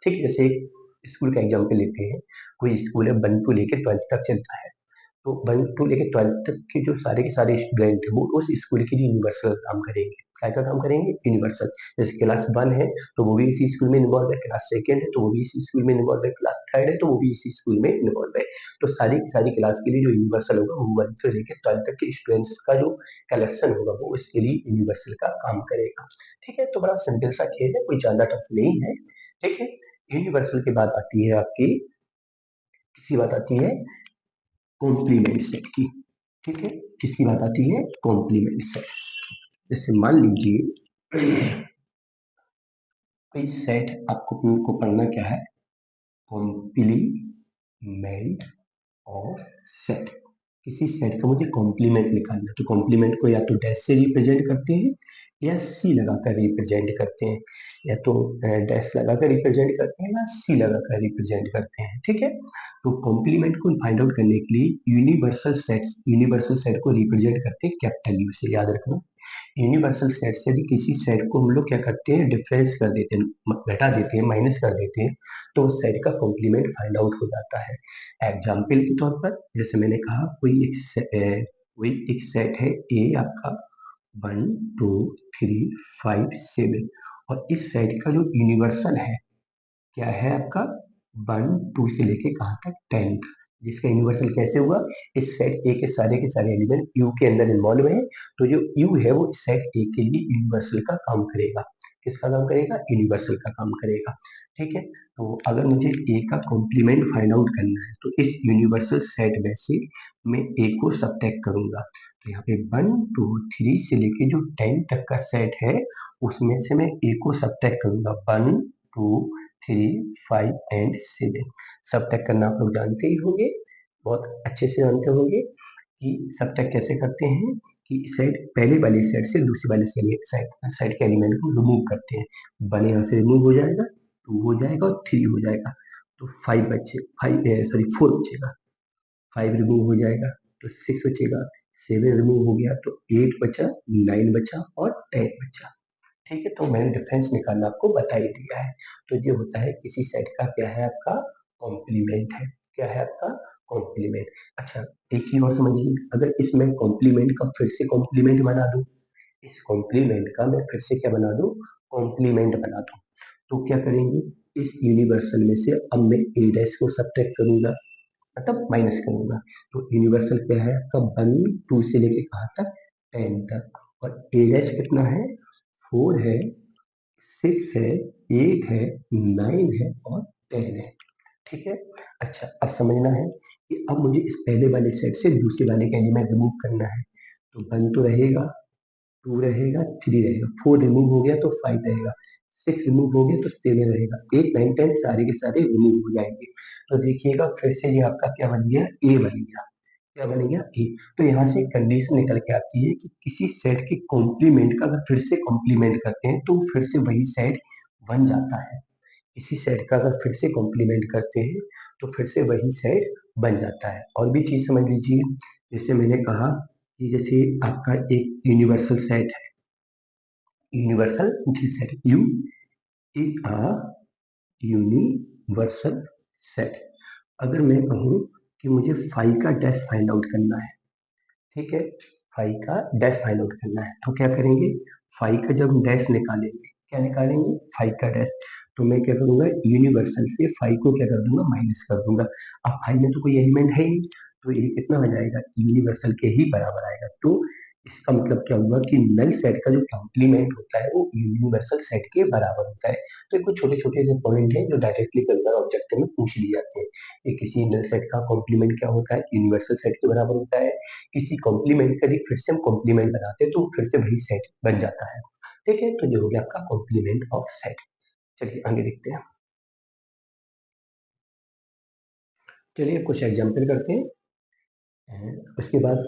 ठीक है, जैसे स्कूल का एग्जाम्पल लेते हैं। कोई स्कूल है 1 टू लेके 12 तक चलता है, तो 1 टू लेके 12 तक के जो सारे के सारे स्टूडेंट हैं वो उस स्कूल के लिए यूनिवर्सल काम करेंगे। क्या का काम करेंगे, यूनिवर्सल। जैसे क्लास 1 है तो वो भी इसी स्कूल में इन्वॉल्व है, क्लास 2 है तो वो भी इसी स्कूल में इन्वॉल्व है, क्लास 3 है तो वो भी इसी स्कूल में इन्वॉल्व है। तो सारी की सारी क्लास के लिए जो यूनिवर्सल होगा वो 1 से लेकर 12 तक के स्टूडेंट्स का जो कलेक्शन होगा वो इसके लिए यूनिवर्सल का काम करेगा। ठीक है, तो बड़ा सिंपल सा खेल है, कोई ज्यादा टफ नहीं है। ठीक है, यूनिवर्सल के बाद आती है आपकी, किसकी बात आती है, कॉम्प्लीमेंट सेट की। ठीक है, किसकी बात आती है, कॉम्प्लीमेंट सेट। जैसे मान लीजिए कोई सेट आपको पढ़ना क्या है, कॉम्प्लीमेंट ऑफ सेट। किसी सेट का मुझे कॉम्प्लीमेंट निकालना है, तो कॉम्प्लीमेंट को या तो डैश से रिप्रेजेंट करते हैं या सी लगाकर रिप्रेजेंट करते हैं, या तो डैश लगाकर रिप्रेजेंट करते हैं या सी लगाकर रिप्रेजेंट करते हैं। ठीक है, तो कॉम्प्लीमेंट को फाइंड आउट करने के लिए यूनिवर्सल सेट को रिप्रेजेंट करते हैं कैपिटल यू से, याद रखना। यूनिवर्सल सेट से यदि किसी सेट को हम लोग क्या करते हैं, डिफरेंस कर देते हैं, घटा देते हैं, माइनस कर देते हैं, तो उस सेट का कॉम्प्लीमेंट फाइंड आउट हो जाता है। एग्जाम्पल के तौर पर जैसे मैंने कहा कोई एक सेट है ए आपका 1 2 3 5 7, और इस सेट का जो यूनिवर्सल है क्या है आपका, 1 2 से लेके कहाँ तक, 10। जिसका यूनिवर्सल कैसे हुआ, इस सेट ए के सारे एलिमेंट यू के अंदर इन्वॉल्व है, तो जो यू है वो सेट ए के लिए यूनिवर्सल का काम करेगा। किसका काम करेगा, यूनिवर्सल का काम करेगा। ठीक है, तो अगर मुझे ए का कॉम्प्लीमेंट फाइंड आउट करना है तो इस यूनिवर्सल सेट में से मैं ए को सबट्रैक्ट करूंगा। तो यहाँ पे 1 2 3 से लेके जो 10 तक का सेट है उसमें से मैं ए को सबट्रैक्ट करूंगा, 1 2 3 5 एंड 7। सबट्रैक्ट करना आप लोग जानते ही होंगे, बहुत अच्छे से जानते होंगे कि सबट्रैक्ट कैसे करते हैं, कि सेट पहले वाले सेट से दूसरे वाले सेट के एलिमेंट को रिमूव करते हैं। 1 यहाँ से रिमूव हो जाएगा, 2 हो जाएगा और 3 हो जाएगा, तो 4 बचेगा। 5 रिमूव हो जाएगा तो 6 बचेगा, 7 रिमूव हो गया तो 8 बचा, 9 बचा और 10 बचा। ठीक है, तो मैंने डिफरेंस निकालना आपको बता ही दिया है। तो ये होता है किसी सेट का क्या है, आपका कॉम्प्लीमेंट है। क्या है आपका कॉम्प्लीमेंट। अच्छा, एक चीज और समझिए, अगर इसमें कॉम्प्लीमेंट का फिर से कॉम्प्लीमेंट बना दूं, इस कॉम्प्लीमेंट का मैं फिर से क्या बना दूं, कॉम्प्लीमेंट बना दूं। तो क्या करेंगे, इस यूनिवर्सल में से अब मैं ए डैश को सब्ट्रैक्ट करूंगा, मतलब माइनस करूंगा। तो यूनिवर्सल क्या है आपका, 1 2 से लेके कहाँ तक, 10 तक। और ए डैश कितना है, 4 है, 6 है, 8 है, 9 है और 10 है। ठीक है। अच्छा, अब समझना है कि अब मुझे इस पहले वाले सेट से दूसरे वाले का एलिमेंट रिमूव करना है। तो 1 तो रहेगा, 2 रहेगा, 3 रहेगा, 4 रिमूव हो गया तो 5 रहेगा, 6 रिमूव हो गया तो 7 रहेगा, 8 9 10 सारे के सारे रिमूव हो जाएंगे। तो देखिएगा फिर से ये आपका क्या बन गया, ए बन गया। क्या बन गया, ए। तो यहाँ से कंडीशन निकल के आती है कि किसी सेट के कॉम्प्लीमेंट का अगर फिर से कॉम्प्लीमेंट करते हैं तो फिर से वही सेट बन जाता है। किसी सेट का अगर फिर से कॉम्प्लीमेंट करते हैं तो फिर से वही सेट बन जाता है। और भी चीज समझ लीजिए, जैसे मैंने कहा कि जैसे आपका एक यूनिवर्सल सेट है, universal set you is a universal set. अगर मैं कहूँ कि मुझे फाइव का डैश फाइंड आउट करना है, ठीक है, फाइव का डैश फाइंड आउट करना है, तो क्या करेंगे, फाइव का जब हम डैश निकालेंगे, क्या निकालेंगे, फाइव का डैश। तो मैं क्या करूंगा, यूनिवर्सल से फाइव को क्या कर दूंगा, माइनस कर दूंगा। अब फाइव में तो कोई एलिमेंट है ही नहीं, तो ये कितना हो जाएगा, यूनिवर्सल के ही बराबर आएगा। तो इसका मतलब क्या हुआ कि नल सेट का जो कॉम्प्लीमेंट होता है वो यूनिवर्सल सेट के बराबर होता है। तो ये कुछ छोटे छोटे से पॉइंट हैं जो डायरेक्टली कई बार ऑब्जेक्टिव में पूछ लिए जाते हैं कि किसी नल सेट का कॉम्प्लीमेंट क्या होता है, यूनिवर्सल सेट के बराबर होता है। किसी कॉम्प्लीमेंट का फिर से हम कॉम्प्लीमेंट बनाते हैं तो फिर से वही सेट बन जाता है। ठीक है, तो ये हो गया आपका कॉम्प्लीमेंट ऑफ सेट। चलिए आगे देखते हैं। चलिए कुछ एग्जाम्पल करते हैं, उसके बाद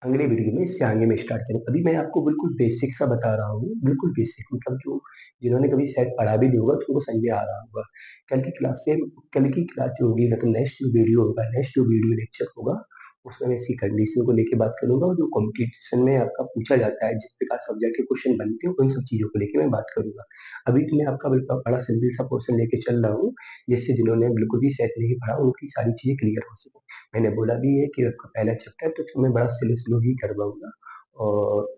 अगले वीडियो में इससे आगे में स्टार्ट करें। अभी मैं आपको बिल्कुल बेसिक सा बता रहा हूँ, बिल्कुल बेसिक, मतलब जो जिन्होंने कभी सेट पढ़ा भी नहीं होगा तो उनको समझ में आ रहा होगा। कल की क्लास से, कल की क्लास जो होगी, मतलब नेक्स्ट जो वीडियो होगा, नेक्स्ट जो वीडियो लेक्चर होगा, उसमें मैं इसकी कंडीशन को लेके बात करूंगा और जो कॉम्पिटिशन में आपका पूछा जाता है, जिस प्रकार सब्जेक्ट के क्वेश्चन बनते हैं, उन सब चीजों को लेके मैं बात करूंगा। अभी तो मैं आपका बिल्कुल बड़ा सिंपल सा क्वेश्चन लेके चल रहा हूँ, जिससे जिन्होंने बिल्कुल भी सेट नहीं पढ़ा उनकी सारी चीजें क्लियर हो सके। मैंने बोला भी है कि आपका पहला चैप्टर है तो इसको मैं बड़ा स्लो स्लो ही करवाऊंगा, और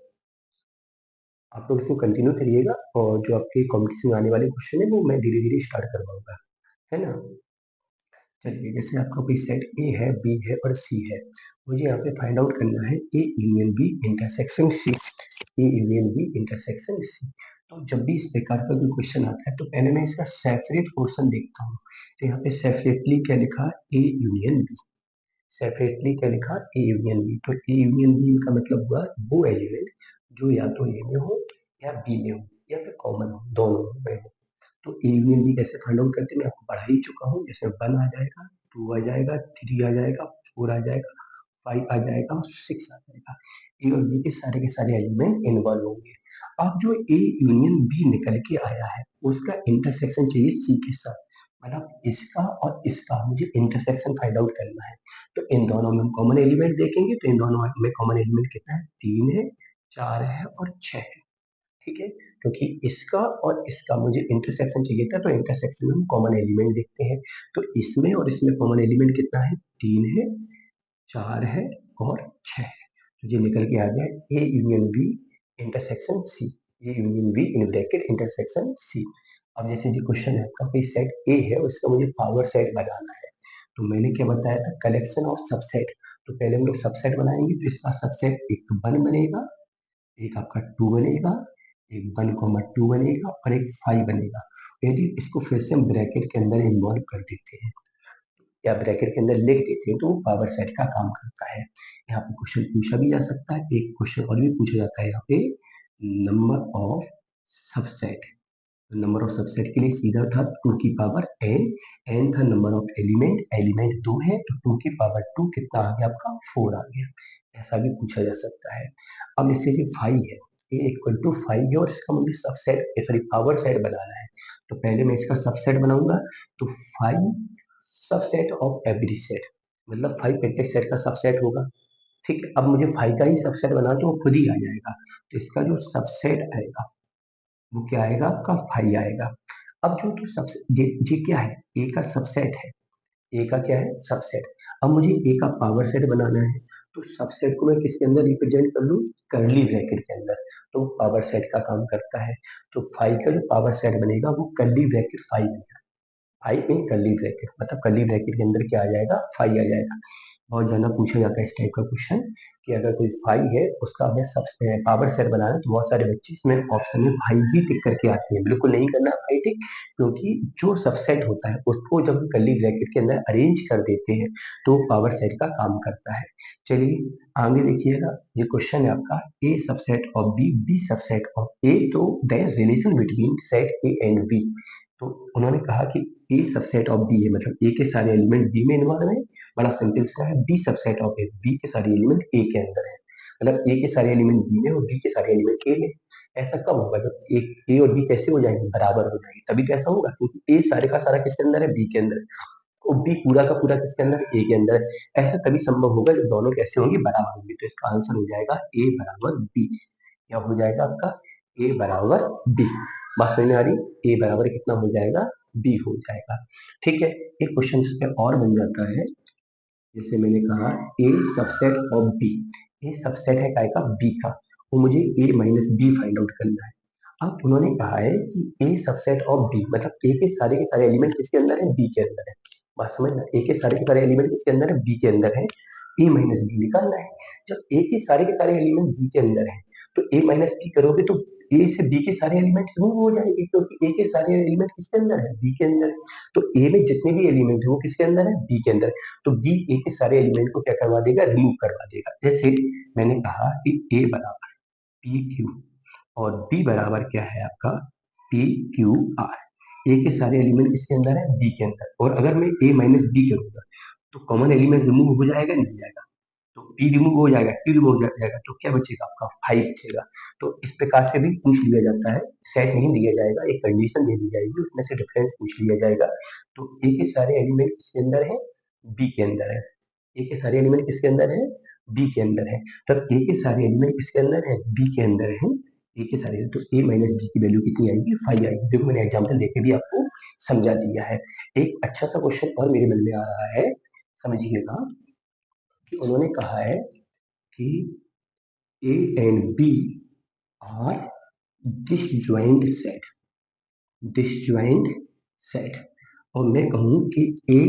आप लोग इसको कंटिन्यू करिएगा, और जो आपके कॉम्पिटिशन में आने वाले क्वेश्चन है वो मैं धीरे धीरे स्टार्ट करवाऊंगा, है ना। चलिए, जैसे आपका कोई सेट ए है, बी है और सी है, मुझे यहाँ पे फाइंड आउट करना है A union B intersection C. A union B intersection C. तो जब भी इस प्रकार का कोई क्वेश्चन आता है तो पहले मैं इसका सेपरेट पोर्शन देखता हूँ। तो यहाँ पे सेपरेटली क्या लिखा, ए यूनियन बी। सेपरेटली क्या लिखा, ए यूनियन बी। तो ए यूनियन बी का मतलब हुआ वो एलिमेंट जो या तो ए में हो या बी में हो या फिर कॉमन हो, दोनों में हो। तो ए यूनियन बी कैसे फाइंड आउट करते हैं मैं आपको पढ़ा ही चुका हूँ। जैसे 1 आ जाएगा, 2 आ जाएगा, 3 आ जाएगा, 4 आ जाएगा, 5 आ जाएगा और 6 आ जाएगा। ए और बी के सारे एलिमेंट इन्वॉल्व होंगे। अब जो ए यूनियन बी निकल के आया है उसका इंटरसेक्शन चाहिए सी के साथ, मतलब इसका और इसका मुझे इंटरसेक्शन फाइंड आउट करना है। तो इन दोनों में हम कॉमन एलिमेंट देखेंगे, तो इन दोनों में कॉमन एलिमेंट कितना है, 3 है, 4 है और 6 है। ठीक है, क्योंकि इसका और इसका मुझे इंटरसेक्शन चाहिए था, तो इंटरसेक्शन में हम कॉमन एलिमेंट देखते हैं। तो इसमें और इसमें कॉमन एलिमेंट कितना है, 3 है, 4 है और 6 है। तो ये निकल के आ गया A union B intersection C. A union B in bracket intersection C. अब जैसे जो क्वेश्चन है आपका, कोई सेट ए है उसका मुझे पावर सेट बनाना है। तो मैंने क्या बताया था, कलेक्शन ऑफ सबसेट। तो पहले हम लोग सबसेट बनाएंगे, तो इसका सबसेट एक 1 बनेगा, एक आपका 2 बनेगा, एक 1 2 बनेगा और एक 5 बनेगा। यदि इसको फिर से हम ब्रैकेट के अंदर इन्वॉल्व कर देते हैं या ब्रैकेट के अंदर लिख देते हैं तो वो पावर सेट का काम करता है। यहाँ पे क्वेश्चन पूछा भी जा सकता है, एक क्वेश्चन और भी पूछा जाता है यहाँ पे, number of subset. Number of subset के लिए सीधा था 2 की पावर एन, एन था नंबर ऑफ एलिमेंट, एलिमेंट 2 है तो 2 की पावर 2 कितना आ गया आपका, 4 आ गया। ऐसा भी पूछा जा सकता है। अब इससे जो 5 है, ये इक्वल टू 5 है और इसका मुझे सबसेट, सॉरी पावर सेट बनाना है। तो पहले मैं इसका सबसेट बनाऊंगा, तो 5 सबसेट ऑफ एवरी सेट, मतलब 5 प्रत्येक सेट का सबसेट होगा। ठीक है, अब मुझे 5 का ही सबसेट बना तो वो खुद ही आ जाएगा। तो इसका जो सबसेट आएगा वो क्या आएगा आपका, 5 आएगा। अब जो तो सबसे ये क्या है, ए का सबसेट है, ए का क्या है, सबसेट। अब मुझे ए का पावर सेट बनाना है, तो सबसेट को मैं किसके अंदर रिप्रेजेंट कर लूँ, कर्ली ब्रैकेट के अंदर, तो पावर सेट का काम करता है। तो 5 का जो पावर सेट बनेगा वो कर्ली ब्रैकेट 5 है, 5 इन कर्ली ब्रैकेट, मतलब कर्ली ब्रैकेट के अंदर क्या आ जाएगा, 5 आ जाएगा। बहुत ज़्यादा पूछा जाता है इस टाइप का क्वेश्चन कि अगर कोई 5 है उसका हमें सबसे पावर सेट बनाना है, तो बहुत सारे बच्चे इसमें ऑप्शन में 5 ही टिक करके आते हैं। बिल्कुल नहीं करना 5 टिक, क्योंकि जो सबसेट होता है उसको जब हम कर्ली ब्रैकेट के अंदर अरेंज कर देते हैं तो पावर सेट का काम करता है। चलिए आगे देखिएगा, ये क्वेश्चन है आपका, A subset of B, B subset of A, तो there is relation between set A and B. तो उन्होंने कहा कि ए सबसेट ऑफ बी है, मतलब ए के सारे एलिमेंट बी में इन्वॉल्व है, बड़ा सिंपल सा है। B subset of A, B के सारे एलिमेंट ए के अंदर है, मतलब ए के सारे एलिमेंट बी में और बी के सारे एलिमेंट ए में। ऐसा कब होगा, जब एक ए और बी कैसे हो जाएंगे, बराबर हो जाएंगे, तभी तो ऐसा होगा, क्योंकि ए सारे का सारा किसके अंदर है, बी के अंदर, और बी पूरा का पूरा किसके अंदर है, ए के अंदर है। ऐसा तभी संभव होगा जब दोनों कैसे होंगे, बराबर होंगे। तो इसका आंसर हो जाएगा ए बराबर बी। क्या हो जाएगा आपका, ए बराबर बी। बात समझ में आ रही, ए बराबर कितना हो जाएगा, बी हो जाएगा। ठीक है, एक क्वेश्चन इस पे और बन जाता है, जैसे मैंने कहा A subset of B, A subset है काय का, बी का, वो मुझे A minus B find out करना है। अब उन्होंने कहा है कि ए सबसेट ऑफ बी, मतलब ए के सारे एलिमेंट किसके अंदर है, बी के अंदर है। बात समझना, ए के सारे एलिमेंट किसके अंदर है, बी के अंदर है। ए माइनस बी निकालना है। जब ए के सारे एलिमेंट बी के अंदर है, तो ए माइनस बी करोगे तो ए से बी के सारे एलिमेंट रिमूव हो जाएंगे, क्योंकि ए के सारे एलिमेंट किसके अंदर है, बी के अंदर है। तो ए में जितने भी एलिमेंट है वो किसके अंदर है, बी के अंदर है। तो बी ए के सारे एलिमेंट को क्या करवा देगा, रिमूव करवा देगा। जैसे मैंने कहा कि ए बराबर पी क्यू और बी बराबर क्या है आपका, पी क्यू आर। ए के सारे एलिमेंट किसके अंदर है, बी के अंदर, और अगर मैं ए माइनस बी करूंगा तो कॉमन एलिमेंट रिमूव हो जाएगा, नहीं जाएगा, तो पी रिमूव हो जाएगा, क्यू रिमूव हो जाएगा, तो क्या बचेगा आपका, 5 बचेगा। तो इस प्रकार से भी पूछ लिया जाता है, सेट नहीं दिया जाएगा, एक कंडीशन दे दी जाएगी, उसमें से डिफरेंस पूछ लिया जाएगा। तो ए के सारे एलिमेंट किसके अंदर है, बी के अंदर है। ए के सारे एलिमेंट किसके अंदर है, बी के अंदर है। तब ए के सारे एलिमेंट किसके अंदर है, बी के अंदर है। ए के सारे, तो ए माइनस बी की वैल्यू कितनी आएगी, 5 आएगी। देखो मैंने एग्जाम्पल देके भी आपको समझा दिया है। एक अच्छा सा क्वेश्चन और मेरे मन में आ रहा है, समझिएगा, कि उन्होंने कहा है कि A and B are disjoint set, disjoint set, और मैं कहूँ कि ए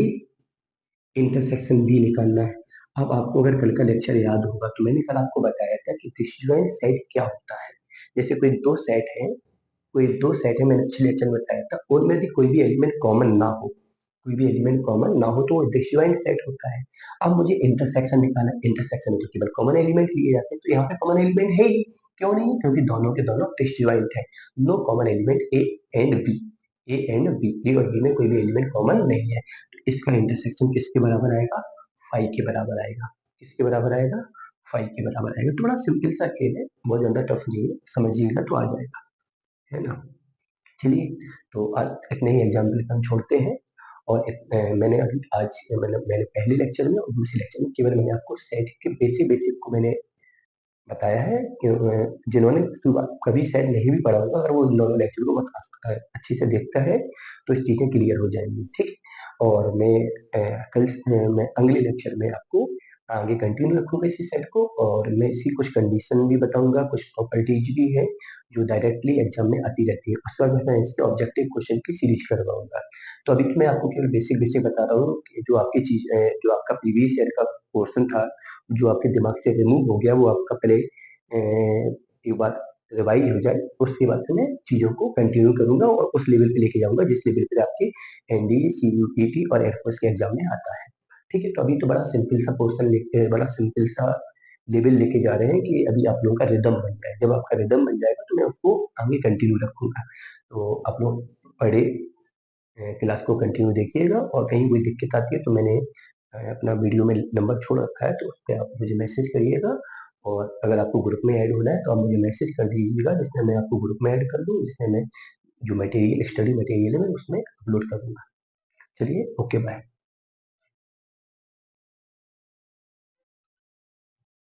इंटरसेक्शन बी निकालना है। अब आपको अगर कल का लेक्चर याद होगा तो मैंने कल आपको बताया था कि डिसजॉइंट सेट क्या होता है। जैसे कोई दो सेट है, मैंने पिछले लेक्चर में बताया था, उनमें से कोई भी एलिमेंट कॉमन ना हो, कोई भी एलिमेंट कॉमन ना हो तो वो डिसजॉइंट सेट होता है। अब मुझे इंटरसेक्शन निकालना है, इंटरसेक्शन में तो केवल कॉमन एलिमेंट लिए जाते हैं, तो यहाँ पे कॉमन एलिमेंट है ही, क्यों नहीं, क्योंकि दोनों के दोनों डिसजॉइंट है। No common element A and B, A and B, A और बी में कोई भी एलिमेंट कॉमन नहीं है, तो इसका इंटरसेक्शन किसके बराबर आएगा, 5 के बराबर आएगा। किसके बराबर आएगा, 5 के बराबर आएगा। तो बड़ा सिंपल सा खेल है, बहुत ज्यादा टफ नहीं है, समझिएगा तो आ जाएगा, है ना। चलिए, तो आज इतने ही एग्जाम्पल हम छोड़ते हैं। और मैंने अभी आज मतलब मैंने पहले लेक्चर में और दूसरे लेक्चर में केवल मैंने आपको सेट के बेसिक बेसिक को मैंने बताया है कि जिन्होंने कभी सेट नहीं भी पढ़ा होगा, अगर वो इन दोनों लेक्चर को अच्छे से देखता है तो इस चीजें क्लियर हो जाएंगी, ठीक। और मैं मैं अगले लेक्चर में आपको आगे कंटिन्यू रखूंगा इसी सेट को, और मैं इसी कुछ कंडीशन भी बताऊंगा, कुछ प्रॉपर्टीज भी है जो डायरेक्टली एग्जाम में आती रहती है। उसके बाद मैं इसके ऑब्जेक्टिव क्वेश्चन की सीरीज करवाऊंगा। तो अभी तो मैं आपको केवल बेसिक बेसिक बता रहा हूँ कि जो आपकी चीज जो आपका प्रीवियस ईयर का पोर्शन था, जो आपके दिमाग से रिमूव हो गया, वो आपका पहले एक बार रिवाइज हो जाए, उसके बाद मैं चीजों को कंटिन्यू करूंगा और उस लेवल पे लेके जाऊंगा जिस लेवल पे आपके एनडीए, सीयूईटी और एयरफोर्स के एग्जाम में आता है। ठीक है, तो अभी तो बड़ा सिंपल सा पोर्शन लेके, बड़ा सिंपल सा लेवल लेके जा रहे हैं कि अभी आप लोगों का रिदम बन जाए। जब आपका रिदम बन जाएगा तो मैं उसको आगे कंटिन्यू रखूंगा। तो आप लोग पढ़े, क्लास को कंटिन्यू देखिएगा, और कहीं कोई दिक्कत आती है तो मैंने अपना वीडियो में नंबर छोड़ रखा है, तो उस पर आप मुझे मैसेज करिएगा। और अगर आपको ग्रुप में ऐड होना है तो आप मुझे मैसेज कर दीजिएगा, जिसमें मैं आपको ग्रुप में ऐड कर दूँ, जिसमें मैं जो मटेरियल, स्टडी मटेरियल है मैं उसमें अपलोड कर दूंगा। चलिए, ओके, बाय।